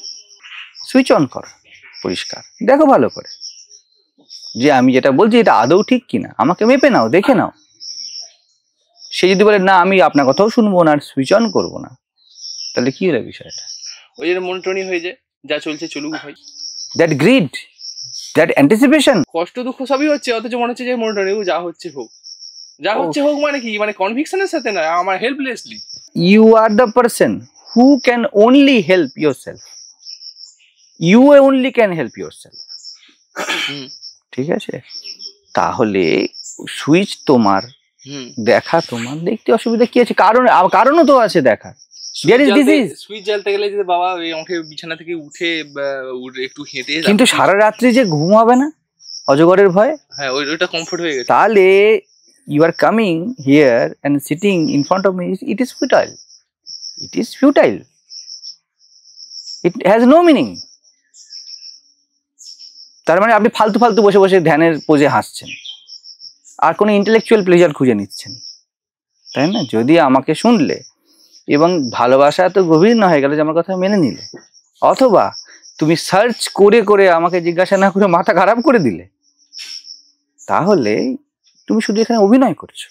switch on কর, পরিষ্কার দেখো ভালো করে যে আমি যেটা বলছি এটা আদৌ ঠিক কিনা, আমাকে মেপে নাও, দেখে নাও। সে যদি বলে না আমি আপনার কথাও শুনবো না আর সুইচ অন করবো না, তাহলে কি হলো বিষয়টা? ওই জন্য মনটনি হয়ে যায়, যা চলছে চলুক ভাই। দ্যাট গ্রিড, দ্যাট অ্যান্টিসিপেশন, কষ্ট দুঃখ সবই হচ্ছে, অথচ মনে হচ্ছে যে মনটনি যা হচ্ছে হোক, যা হচ্ছে হোক। মানে কি, মানে কনভিকশনের সাথে না, আমার helplessly. You are the person who can only help yourself, you only can help yourself. ঠিক আছে, তাহলে সুইচ তোমার দেখা, তোমার দেখতে অসুবিধা কি আছে? কারণও তো আছে দেখা। সুইচ জ্বালতে গেলে যে বাবা আমাকে বিছানা থেকে উঠে একটু হেঁটে, কিন্তু সারা রাত্রি যে ঘুম হবে না অজগরের ভয়ে, হ্যাঁ ওইটা কমফোর্ট হয়ে গেছে। তাহলে you are coming here and sitting in front of me, it is futile, it is futile, it has no meaning. তার মানে আপনি ফালতু ফালতু বসে বসে ধ্যানের পোজে হাসছেন আর কোনো ইন্টেলেকচুয়াল প্লেজার খুঁজে নিচ্ছেন, তাই না? যদি আমাকে শুনলে এবং ভালোবাসা এত গভীর না হয়ে গেল যে আমার কথা মেনে নিলে, অথবা তুমি সার্চ করে করে আমাকে জিজ্ঞাসা না করে মাথা খারাপ করে দিলে, তাহলে তুমি শুধু এখানে অভিনয় করছো।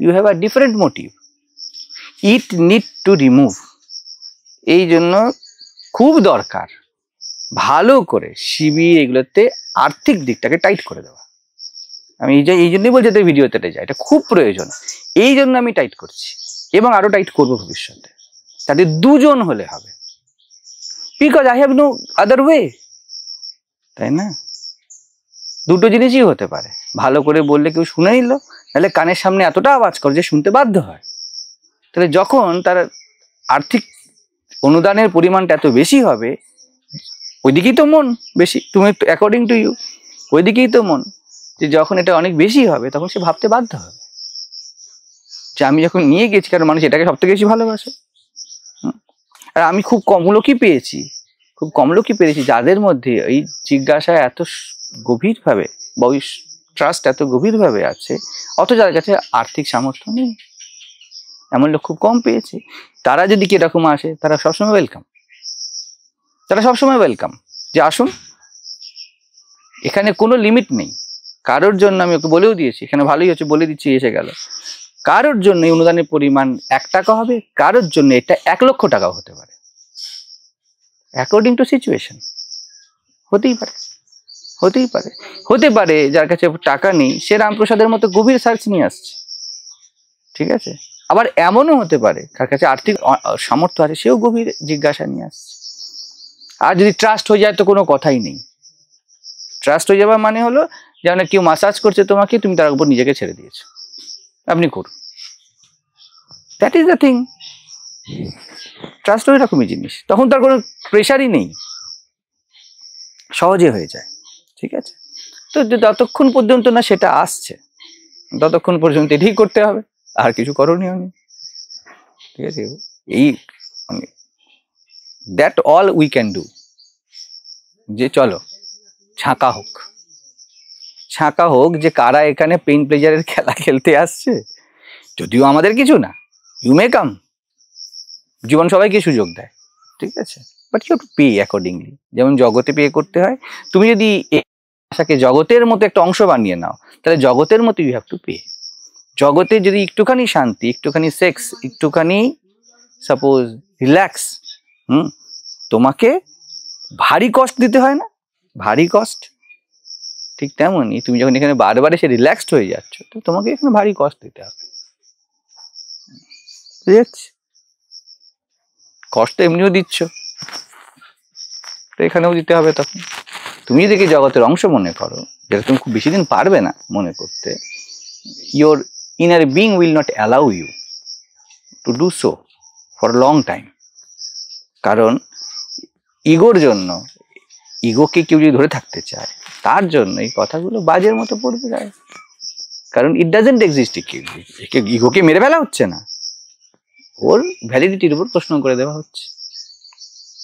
You have a different motive. It need to remove. এই জন্য খুব দরকার ভালো করে শিবির এগুলোতে আর্থিক দিকটাকে টাইট করে দেওয়া। আমি এই জন্যই বলছি যে ভিডিওতে যাই, এটা খুব প্রয়োজন। এই জন্য আমি টাইট করছি এবং আরো টাইট করবো ভবিষ্যতে, তাদের দুজন হলে হবে, because I have no other way, তাই না? দুটো জিনিসই হতে পারে, ভালো করে বললে কেউ শুনে নিল, নাহলে কানের সামনে এতটা আওয়াজ করে যে শুনতে বাধ্য হয়। তাহলে যখন তার আর্থিক অনুদানের পরিমাণটা এত বেশি হবে, ওইদিকেই তো মন বেশি, তুমি অ্যাকর্ডিং টু ইউ ওইদিকেই তো মন, যে যখন এটা অনেক বেশি হবে তখন সে ভাবতে বাধ্য হবে যে আমি যখন নিয়ে গেছি, কারণ মানুষ এটাকে সব থেকে বেশি ভালোবাসে। আর আমি খুব কম লোকই পেয়েছি যাদের মধ্যে এই জিজ্ঞাসা এত গভীরভাবে বা ওই ট্রাস্ট এত গভীরভাবে আছে, অত যাদের কাছে আর্থিক সামর্থ্য নেই, এমন লোক খুব কম পেয়েছি। তারা যদি কিরকম আসে, তারা সবসময় ওয়েলকাম, যে আসুন, এখানে কোনো লিমিট নেই কারোর জন্য। আমি ওকে বলেও দিয়েছি, এখানে ভালোই হচ্ছে বলে দিচ্ছি, এসে গেল। কারোর জন্য এই অনুদানের পরিমাণ 1 টাকা হবে, কারোর জন্য এটা 1 লক্ষ টাকাও হতে পারে, অ্যাকর্ডিং টু সিচুয়েশন। হতে পারে যার কাছে টাকা নেই সে রামপ্রসাদের মতো গভীর সার্চ নিয়ে আসছে, ঠিক আছে? আবার এমনও হতে পারে যার কাছে আর্থিক সামর্থ্য আছে, সেও গভীর জিজ্ঞাসা নিয়ে আসছে। আর যদি ট্রাস্ট হয়ে যায় তো কোনো কথাই নেই। ট্রাস্ট হয়ে যাওয়া মানে হলো যেমন কেউ মাসাজ করছে তোমাকে, তুমি তার উপর নিজেকে ছেড়ে দিয়েছো, আপনি করুন, that is the thing. Trust ওই রকমই জিনিস, তখন তার কোনো প্রেশারই নেই, সহজে হয়ে যায়, ঠিক আছে? তো যতক্ষণ পর্যন্ত না সেটা আসছে, ততক্ষণ পর্যন্ত এটাই করতে হবে, আর কিছু করণীয় নেই, ঠিক আছে? এই মানে that all we can do, যে চলো ছাঁকা হোক যে কারা এখানে পেইন প্লেজারের খেলা খেলতে আসছে, যদিও আমাদের কিছু না, ইউ মে কাম, জীবন সবাইকে সুযোগ দেয়, ঠিক আছে? But you have to pay accordingly, যেমন জগতে পে করতে হয়। তুমি যদি ভাষাকে জগতের মতো একটা অংশ বানিয়ে নাও, তাহলে জগতের মতো ইউ হ্যাভ টু পে। জগতে যদি একটুখানি শান্তি, একটুখানি সেক্স, একটুখানি সাপোজ রিল্যাক্স, তোমাকে ভারী কষ্ট দিতে হয় না, ভারী কষ্ট, ঠিক তেমনই তুমি যখন এখানে বারবার এসে রিল্যাক্সড হয়ে যাচ্ছ, তো তোমাকে এখানে ভারী কষ্ট দিতে হবে, বুঝতে যাচ্ছি? কষ্ট এমনিও দিচ্ছ, তো এখানেও দিতে হবে। তখন তুমি যদি জগতের অংশ মনে করো, যেটা তুমি খুব বেশি দিন পারবে না মনে করতে, your inner being will not allow you to do so for a long time. কারণ ইগোর জন্য, ইগোকে কেউ যদি ধরে থাকতে চায়, তার জন্য এই কথাগুলো বাজের মতো পড়বে যায়, কারণ ইট ডাজেন্ট এক্সিস্ট। ইগোকে মেরে ফেলা হচ্ছে না, ওর ভ্যালিডিটির উপর প্রশ্ন করে দেওয়া হচ্ছে,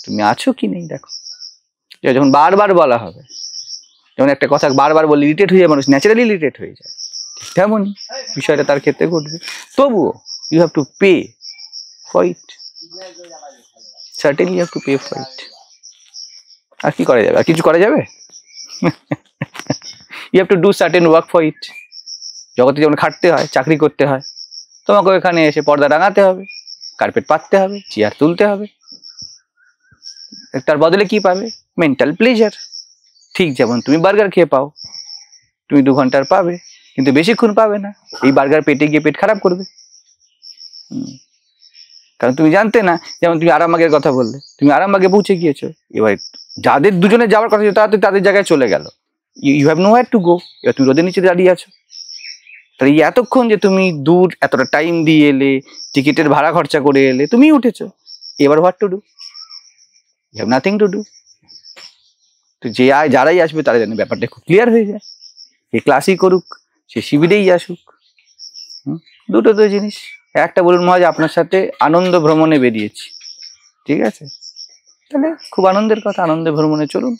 তুমি আছো কি নেই দেখো। যখন বারবার বলা হবে, যেমন একটা কথা বারবার বলে ইরিটেট হয়ে যায় মানুষ, ন্যাচারালি ইরিটেট হয়ে যায়, তেমনই বিষয়টা তার ক্ষেত্রে ঘটবে। তবুও you have to pay for it, certainly you have to pay for it. আর কি করা যাবে? আর কিছু করা যাবে? You have to do certain work for it. জগতে যেমন খাটতে হয়, চাকরি করতে হয়, তোমাকে এখানে এসে পর্দা টাঙাতে হবে, কার্পেট পাততে হবে, চেয়ার তুলতে হবে। তার বদলে কি পাবে? Mental pleasure. ঠিক যেমন তুমি বার্গার খেয়ে পাও, তুমি 2 ঘন্টার পাবে, কিন্তু বেশিক্ষণ পাবে না। এই বার্গার পেটে গিয়ে পেট খারাপ করবে, কারণ তুমি জানতে না। যেমন তুমি আরামবাগের কথা বললে, তুমি আরামবাগে পৌঁছে গিয়েছো, এবার যাদের দুজনে যাওয়ার কথা ছিল তারা তো তাদের জায়গায় চলে গেল, you have nowhere to go. এবার তুমি রোদের নিচে দাঁড়িয়ে আছো, তাহলে এতক্ষণ যে তুমি দূর এতটা টাইম দিয়ে এলে, টিকিটের ভাড়া খরচা করে এলে, তুমি উঠেছো, এবার what to do? You have nothing to do. তো যারাই আসবে তারা যেন ব্যাপারটা খুব ক্লিয়ার হয়ে যায়, সে ক্লাসই করুক, সে শিবিরেই আসুক। দুটো তো জিনিস। একটা বলুন মহারাজ আপনার সাথে আনন্দ ভ্রমণে বেরিয়েছি, ঠিক আছে, তাহলে খুব আনন্দের কথা, আনন্দ ভ্রমণে চলুন।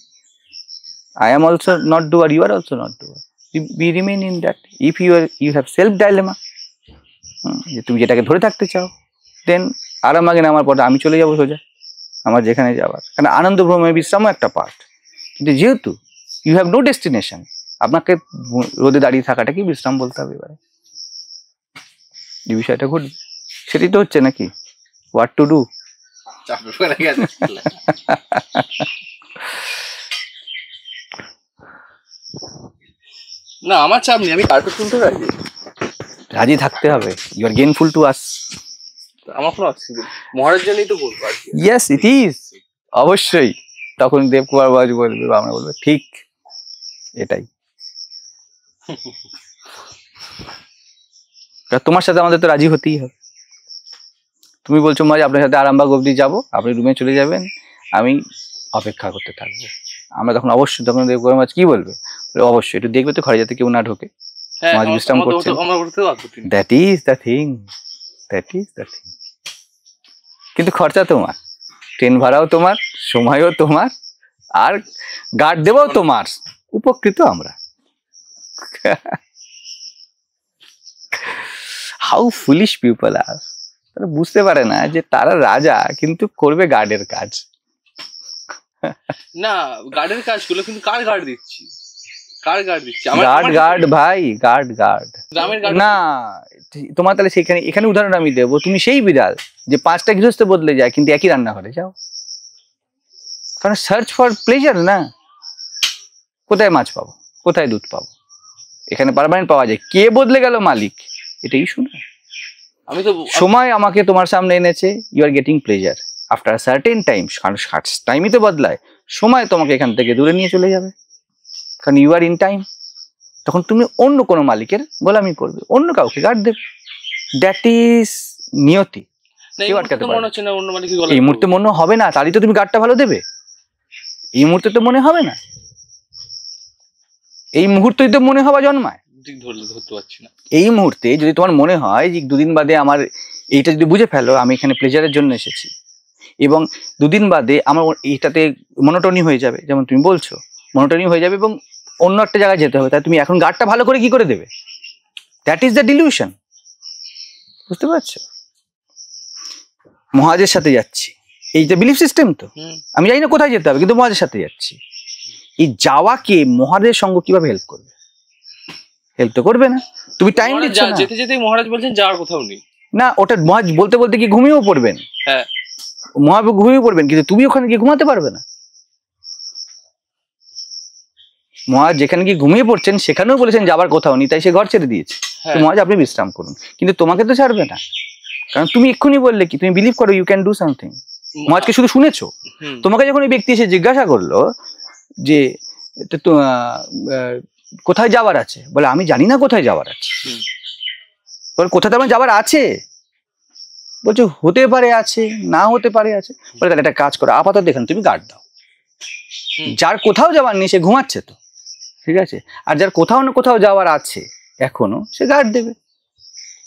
I am also not doer, you are also not doer. We remain in that. If you have self dilemma, যে তুমি যেটাকে ধরে থাকতে চাও, দেন আরামবাগে নামার পর আমি চলে যাবো সোজা আমার যেখানে যাওয়ার, কারণ আনন্দ ভ্রমণের বিশ্রামও একটা পার্ট। কিন্তু যেহেতু ইউ হ্যাভ নো ডেস্টিনেশন, আপনাকে রোদে দাঁড়িয়ে থাকাটাকে বিশ্রাম বলতে হবে। এবারে এই বিষয়টা ঘটবে। সেটাই তো হচ্ছে নাকি, হোয়াট টু ডু। চাপে পড়ে গেছে। না আমার চাপ নেই, আমি কার্টুন তুলতে রাজি। রাজি থাকতে হবে, ইউ আর গেইনফুল টু আস। আমার কোনো অসুবিধা নেই, মহারাজ জন্যই তো বলবো আর কি। ইয়েস ইট ইজ, অবশ্যই। তখন দেবকুমার বাবু বলবে বা আমরা বলবো ঠিক এটাই। তা তোমার সাথে আমাদের তো রাজি হতেই হবে। তুমি বলছো মা আপনার সাথে আরামবাগ অবধি যাবো, আপনি রুমে চলে যাবেন, আমি অপেক্ষা করতে থাকবো। আমরা তখন অবশ্যই, তখন দেবকুমার মাঝ কি বলবে, অবশ্যই একটু দেখবে তো ঘরে যাতে কেউ না ঢোকে, হ্যাঁ, মাঝ বিশ্রাম করছেন। আমরা করতেও আপত্তি নেই। That is the thing, that is the thing. কিন্তু খরচা তোমার, ট্রেন ভাড়াও তোমার, সময়ও তোমার, আর গার্ড দেবও তোমার, উপকৃত আমরা। হাউ ফুলিশ পিপল আর, তারা বুঝতে পারে না যে তারা রাজা কিন্তু করবে গার্ডের কাজ। না গার্ডের কাজগুলো কিন্তু কার গার্ড দিচ্ছি, কার গার্ড দিচ্ছি? গার্ড গার্ড ভাই, গার্ড গার্ড গ্রামের গার্ড না। তোমার তাহলে সেখানে, এখানে উদাহরণ আমি দেবো, তুমি সেই বিড়াল যে 5টা গৃহস্থ বদলে যায় কিন্তু একই রান্নাঘরে যাও, কারণ সার্চ ফর প্লেজার না। কোথায় মাছ পাবো, কোথায় দুধ পাবো, এখানে পার্মানেন্ট পাওয়া যায়। কে বদলে গেল মালিক, এটাই শুনো। আমি তো সময় আমাকে তোমার সামনে এনেছে, you are getting pleasure after certain time, কারণ টাইমই তো বদলায়। সময় তোমাকে এখান থেকে দূরে নিয়ে চলে যাবে, কারণ ইউ আর ইন টাইম। তখন তুমি অন্য কোনো মালিকের গোলামি করবে, অন্য কাউকে গার্ড দেবে। দ্যাট ইজ নিয়তি। কেউ আটকাতে পারবে না। মনে হচ্ছে না অন্য মালিকের এই মুহূর্তে মনে হবে না, তাহলে তো তুমি গার্ডটা ভালো দেবে। এই মুহূর্তে তো মনে হবে না, এই মুহূর্তেই তো মনে হওয়া জন্মায়। ধরতে পারছি না। এই মুহূর্তে যদি তোমার মনে হয় যে 2 দিন বাদে আমার এইটা, যদি বুঝে ফেলো আমি এখানে প্লেজারের জন্য এসেছি, এবং 2 দিন বাদে আমার এইটাতে মনোটনি হয়ে যাবে, যেমন তুমি বলছো মনোটনি হয়ে যাবে এবং অন্য একটা জায়গায় যেতে হবে, তাই তুমি এখন গার্ডটা ভালো করে কি করে দেবে? That is the dilution. বুঝতে পারছো? মহাজের সাথে যাচ্ছি, এই যে বিলিফ সিস্টেম, তো আমি জানি না কোথায় যেতে হবে, কিন্তু মহাজের সাথে যাচ্ছি। এই যাওয়াকে মহাজের সঙ্গ কিভাবে হেল্প করবে? হেল্প তো করবে না। তুমি টাইম দিচ্ছ না। যেতে যেতে মহারাজ বলছেন যাওয়ার কোথাও নেই। না, ওটা মহাজ বলতে বলতে কি ঘুমিয়েও পড়বেন। হ্যাঁ, মহাবীর ঘুমিয়ে পড়বেন, কিন্তু তুমি ওখানে গিয়ে ঘুমাতে পারবে না। মহাজ যেখানে গিয়ে ঘুমিয়ে পড়ছেন সেখানেও বলেছেন যাবার কোথাও নেই, তাই সে ঘর ছেড়ে দিয়েছে। মহাজ আপনি বিশ্রাম করুন, কিন্তু তোমাকে তো ছাড়বে না, কারণ তুমি এক্ষুনি বললে কি তুমি বিলিভ করো ইউ ক্যান ডু সামথিং। মহাজকে শুধু শুনেছো। তোমাকে যখন এই ব্যক্তি এসে জিজ্ঞাসা করলো যে কোথায় যাওয়ার আছে, বলে আমি জানি না কোথায় যাওয়ার আছে। বলে কোথায় তোমার যাওয়ার আছে? বলছো হতে পারে আছে, না হতে পারে আছে। বলে তাহলে একটা কাজ করো, আপাতত দেখেন তুমি গার্ড দাও। যার কোথাও যাওয়ার নেই সে ঘুমাচ্ছে তো, ঠিক আছে, আর যার কোথাও না কোথাও যাওয়ার আছে এখনো, সে গার্ড দেবে।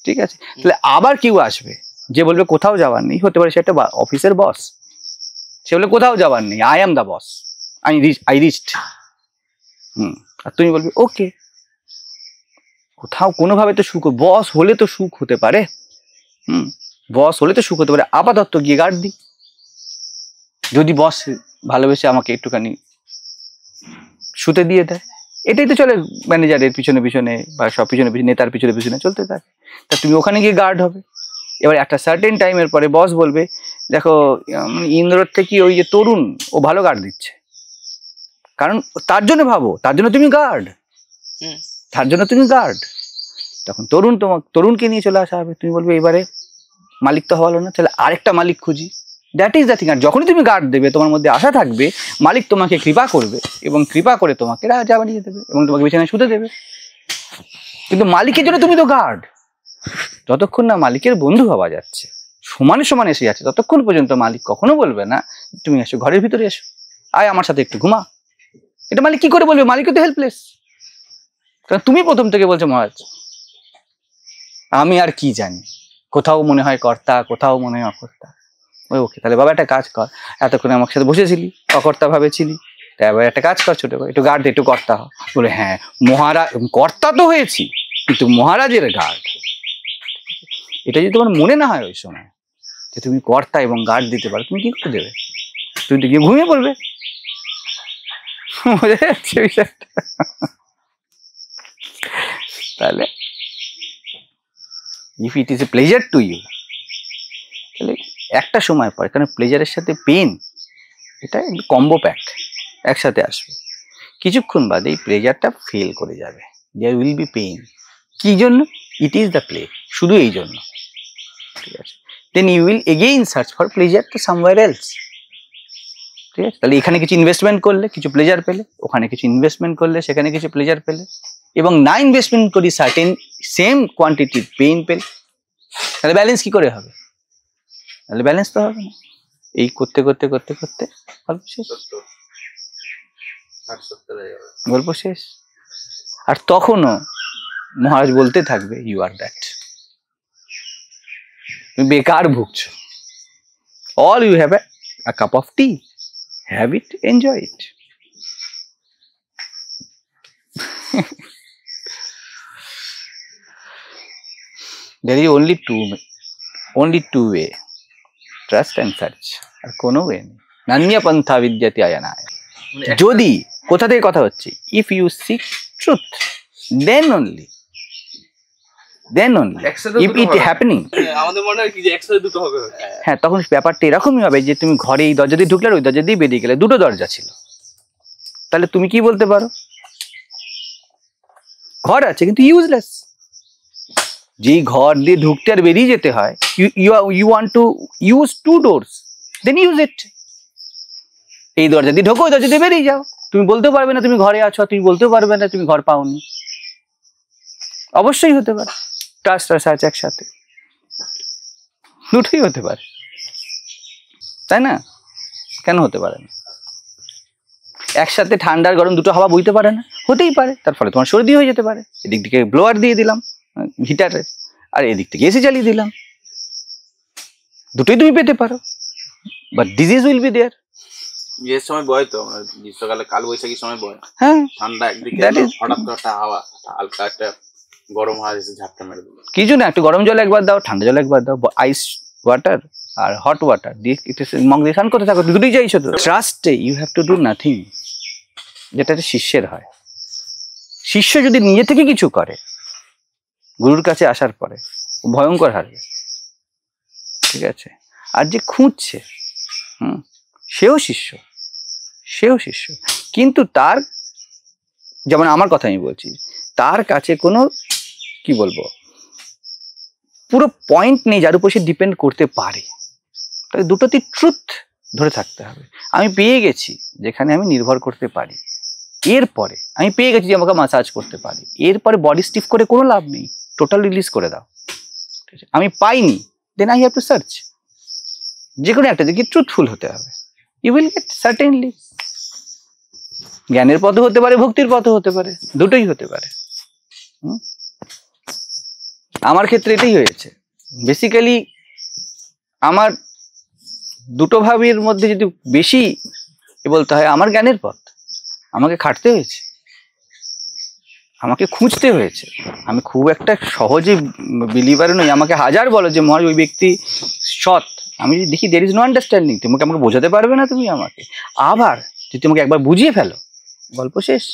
ঠিক আছে, তাহলে আবার কেউ আসবে যে বলবে কোথাও যাওয়ার নেই, হতে পারে সে একটা অফিসের বস, সে বলে কোথাও যাওয়ার নেই, I am the boss, I reached. আর তুমি বলবে ওকে, কোথাও কোনোভাবে তো সুখ, বস হলে তো সুখ হতে পারে। বস হলে তো সুখ হতে পারে, আপাতত গিয়ে গার্ড দিই। যদি বস ভালোবেসে আমাকে একটুখানি শুতে দিয়ে দেয়, এটাই তো চলে ম্যানেজারের পিছনে পিছনে বা সব পিছনে পিছনে, নেতার পিছনে পিছনে চলতে থাকে। তা তুমি ওখানে গিয়ে গার্ড হবে। এবার একটা সার্টেন টাইমের পরে বস বলবে দেখো ইন্দ্রর থেকে ওই যে তরুণ, ও ভালো গার্ড দিচ্ছে, কারণ তার জন্য ভাবো, তার জন্য তুমি গার্ড, তার জন্য তুমি গার্ড। তখন তরুণকে নিয়ে চলে আসা হবে। তুমি বলবে এবারে মালিক তো হলো না, তাহলে আরেকটা মালিক খুঁজি। That is the thing. আর যখনই তুমি গার্ড দেবে, তোমার মধ্যে আশা থাকবে, মালিক তোমাকে কৃপা করবে এবং কৃপা করে তোমাকে রাজা বানিয়ে দেবে এবং তোমাকে বিছানায় শুতে দেবে। কিন্তু মালিকের জন্য তুমি তো গার্ড। যতক্ষণ না মালিকের বন্ধু হওয়া যাচ্ছে, সমানে সমানে এসে যাচ্ছে, ততক্ষণ পর্যন্ত মালিক কখনো বলবে না তুমি এসো, ঘরের ভিতরে এসো, আয় আমার সাথে একটু ঘুমা। এটা মালিক কি করে বলবে? মালিকও তো হেল্পলেস, কারণ তুমি প্রথম থেকে বলছো মহারাজ আমি আর কি জানি, কোথাও মনে হয় কর্তা, কোথাও মনে হয় অকর্তা। ওকে, তাহলে বাবা একটা কাজ কর, এতক্ষণ আমার সাথে বসেছিলি, অকর্তা ভাবেছিলি, তাই এবার একটা কাজ কর, ছোট করে একটু গার্ড দে, একটু কর্তা হ। বলে হ্যাঁ মহারাজ, কর্তা তো হয়েছি কিন্তু মহারাজের গার্ড। এটা যদি তোমার মনে না হয় ওই সময় যে তুমি কর্তা এবং গার্ড দিতে পারো, তুমি কি করে দেবে? তুমি তো গিয়ে ঘুমিয়ে পড়বে। বোঝা যাচ্ছে বিষয়টা? তাহলে if it is a pleasure to you, তাহলে একটা সময় পর কারণ প্লেজারের সাথে পেন এটা কম্বো প্যাক একসাথে আসবে, কিছুক্ষণ বাদে এই প্লেজারটা ফেল করে যাবে, দেয়ার উইল বি পেইন। কি জন্য? ইট ইজ দ্য প্লে, শুধু এই জন্য, ঠিক আছে? Then you will again search for pleasure to somewhere else, ঠিক আছে? তাহলে এখানে কিছু ইনভেস্টমেন্ট করলে কিছু প্লেজার পেলে, ওখানে কিছু ইনভেস্টমেন্ট করলে সেখানে কিছু প্লেজার পেলে, এবং না ইনভেস্টমেন্ট করি সার্টেন সেম কোয়ান্টিটির পেইন পেলে, তাহলে ব্যালেন্স কি করে হবে? তাহলে ব্যালেন্স তো হবে না। এই করতে করতে করতে করতে গল্প শেষ, গল্প শেষ। আর তখনও মহারাজ বলতে থাকবে ইউ আর দ্যাট, তুমি বেকার ভুগছো। All you have a cup of tea, have it, enjoy it. There is only two way, trust and search, আর কোনো ওয়ে নেই। নান্য পন্থা বিদ্যাতে আয়নায়। যদি কোথা থেকে কথা হচ্ছে, if you seek truth then only if it happening, আমাদের মনে হয় কি যে একসাথে দুটো হবে। হ্যাঁ, তখন ব্যাপারটা এরকমই হবে যে তুমি ঘরে এই দরজা দিয়ে ঢুকলে আর ওই দরজা দিয়ে বেরিয়ে গেলে, দুটো দরজা ছিল, তাহলে তুমি কি বলতে পারো? ঘর আছে কিন্তু ইউজলেস। যেই ঘর দিয়ে ঢুকতে আর বেরিয়ে যেতে হয়, you want to use two doors, then use it. এই দরজা দিয়ে ঢোকো, ওই দরজা দিয়ে বেরিয়ে যাও। তুমি বলতেও পারবে না তুমি ঘরে আছো, তুমি বলতেও পারবে না তুমি ঘর পাওনি। অবশ্যই হতে পারে, ট্রাস্ট আর সার্চ একসাথে, দুটোই হতে পারে, তাই না? কেন হতে পারে না? একসাথে ঠান্ডার গরম দুটো হাওয়া বইতে পারে না? হতেই পারে। তার ফলে তোমার সর্দি হয়ে যেতে পারে। এদিক থেকে ব্লোয়ার দিয়ে দিলাম হিটারে, আর এদিক থেকে এসি চালিয়ে দিলাম, দুটোই তুমি পেতে পারো, but disease will be there. বিয়ের সময় বয় তো আমরা গ্রীষ্মকালে কাল বৈশাখীর সময় বয়, হ্যাঁ, ঠান্ডা একদিকে হঠাৎ করে একটা হাওয়া, হালকা একটা গরম হাওয়া এসে ঝাপটা মেরে দিল। কিছু না, একটু গরম জল একবার দাও, ঠান্ডা জল একবার দাও, আইস ওয়াটার আর হট ওয়াটার দিয়ে মগ দিয়ে স্নান করতে থাকো, দুটোই চাইছো তো। ট্রাস্টে you have to do nothing, যেটা শিষ্যের হয়। শিষ্য যদি নিজে থেকে কিছু করে, গুরুর কাছে আসার পরে ভয়ঙ্কর হারবে, ঠিক আছে? আর যে খুঁজছে, সেও শিষ্য, কিন্তু তার, যেমন আমার কথা আমি বলছি, তার কাছে কোনো কি বলবো পুরো পয়েন্ট নেই যার উপর সে ডিপেন্ড করতে পারে। তাই দুটোতেই ট্রুথ ধরে থাকতে হবে। আমি পেয়ে গেছি যেখানে আমি নির্ভর করতে পারি, এরপরে আমি পেয়ে গেছি যে আমাকে মাসাজ করতে পারি, এরপরে বডি স্টিফ করে কোনো লাভ নেই, টোটাল রিলিজ করে দাও। আমি পাইনি, then I have to search. যে কোনো একটা দিকে ট্রুথফুল হতে হবে, ইউ উইল গেট সার্টেনলি। জ্ঞানের পথও হতে পারে, ভক্তির পথও হতে পারে, দুটোই হতে পারে। আমার ক্ষেত্রে এটাই হয়েছে। বেসিক্যালি আমার দুটো ভাবের মধ্যে যদি বেশি বলতে হয়, আমার জ্ঞানের পথ, আমাকে খাটতে হয়েছে, আমাকে খুঁজতে হয়েছে। আমি খুব একটা সহজে বিলিভার নই। আমাকে হাজার বলো যে মহারাজ ওই ব্যক্তি সৎ, আমি যদি দেখি দের ইজ নো আন্ডারস্ট্যান্ডিং, তোমাকে আমাকে বোঝাতে পারবে না তুমি আমাকে। আবার যদি তোমাকে একবার বুঝিয়ে ফেলো, গল্প শেষ।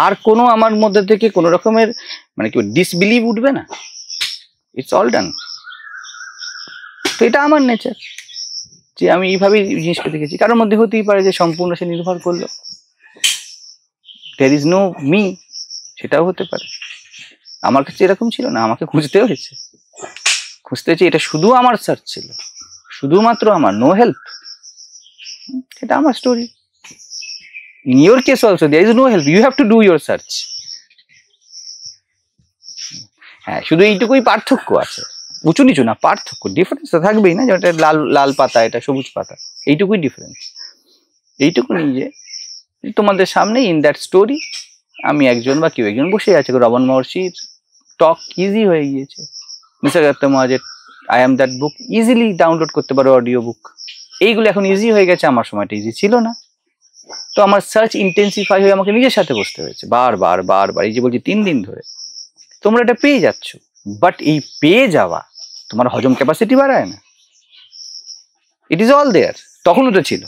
আর কোনো আমার মধ্যে থেকে কোনো রকমের মানে কি ডিসবিলিভ উঠবে না, ইটস অল ডান। তো এটা আমার নেচার, যে আমি এইভাবেই জিনিসটা দেখেছি। কারোর মধ্যে হতেই পারে যে সম্পূর্ণ সে নির্ভর করলো, there is no me, সেটাও হতে পারে। আমার কাছে এরকম ছিল না, আমাকে খুঁজতে হয়েছে। এটা শুধু আমার সার্চ ছিল, শুধুমাত্র আমার, নো হেল্প। এটা আমার story. In your case also there is no help, you have to do your search. হ্যাঁ, শুধু এইটুকুই পার্থক্য আছে, উঁচু নিচু না, পার্থক্য, ডিফারেন্স তো থাকবেই না, যেটা লাল লাল পাতা এটা সবুজ পাতা, এইটুকুই ডিফারেন্স। এইটুকু নিয়ে যে তোমাদের সামনে ইন দ্যাট স্টোরি আমি একজন বা কেউ একজন বসে আছে। রমন মহর্ষির টক ইজি হয়ে গিয়েছে, নিসর্গদত্ত মহারাজের I am that book easily download করতে পারো, অডিও বুক। এইগুলো এখন ইজি হয়ে গেছে, আমার সময়টা ইজি ছিল না। তো আমার সার্চ ইন্টেন্সিফাই হয়ে আমাকে নিজের সাথে বসতে হয়েছে বারবার। এই যে বলছি 3 দিন ধরে তোমরা এটা পেয়ে যাচ্ছ, বাট এই পেয়ে যাওয়া তোমার হজম ক্যাপাসিটি বাড়ায় না। ইট ইজ অল দেয়ার, তখনও ছিল,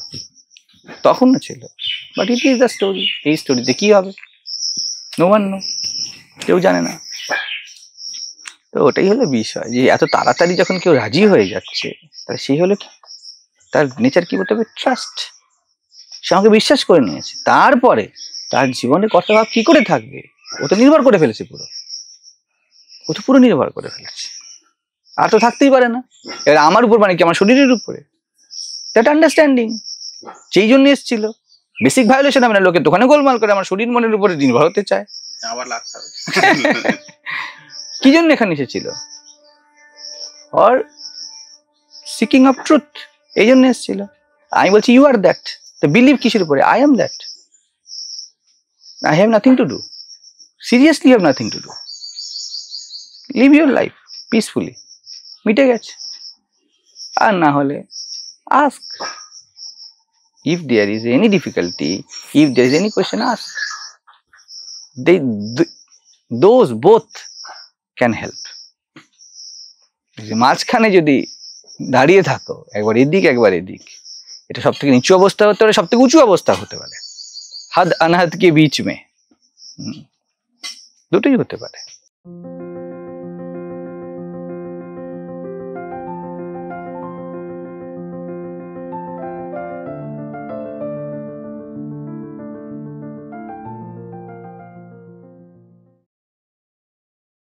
but it is the story. এই স্টোরিতে কি হবে, নো ওয়ান নো, কেউ জানে না। তো ওটাই হলো বিষয়, যে এত তাড়াতাড়ি যখন কেউ রাজি হয়ে যাচ্ছে তাহলে সেই হলো কি, তার নেচার কি বলতে হবে, ট্রাস্ট। সে আমাকে বিশ্বাস করে নিয়েছে, তারপরে তার জীবনে কর্তব্য কি করে থাকবে ও তো নির্ভর করে ফেলেছে পুরো, ও তো পুরো নির্ভর করে ফেলেছে, আর তো থাকতেই পারে না। এবার আমার উপর মানে কি, আমার শরীরের উপরে, দ্যাট আন্ডারস্ট্যান্ডিং যেই জন্য এসেছিল। বেসিক ভায়োলেশন হবে না, লোকের দোকানে গোলমাল করে আমার শরীর মনের উপরে নির্ভর হতে চায়। আবার লাগতে হবে। কি জন্য এখানে এসেছিল, অর সিকিং অফ ট্রুথ, এই জন্য এসেছিল। আমি বলছি ইউ আর দ্যাট, তো বিলিভ কিসের উপরে, I am that, I have nothing to do, seriously have nothing to do, live your life peacefully, মিটে গেছে। আর না হলে ask, if there is any difficulty, if there is any question, ask. Those both can help. মাঝখানে যদি দাঁড়িয়ে থাকো, একবার এদিক একবার এদিক, এটা সব থেকে নিচু অবস্থা হতে পারে, সব থেকে উঁচু অবস্থা হতে পারে, হাদ আনহাদ কে বিচ মে, দুটোই হতে পারে।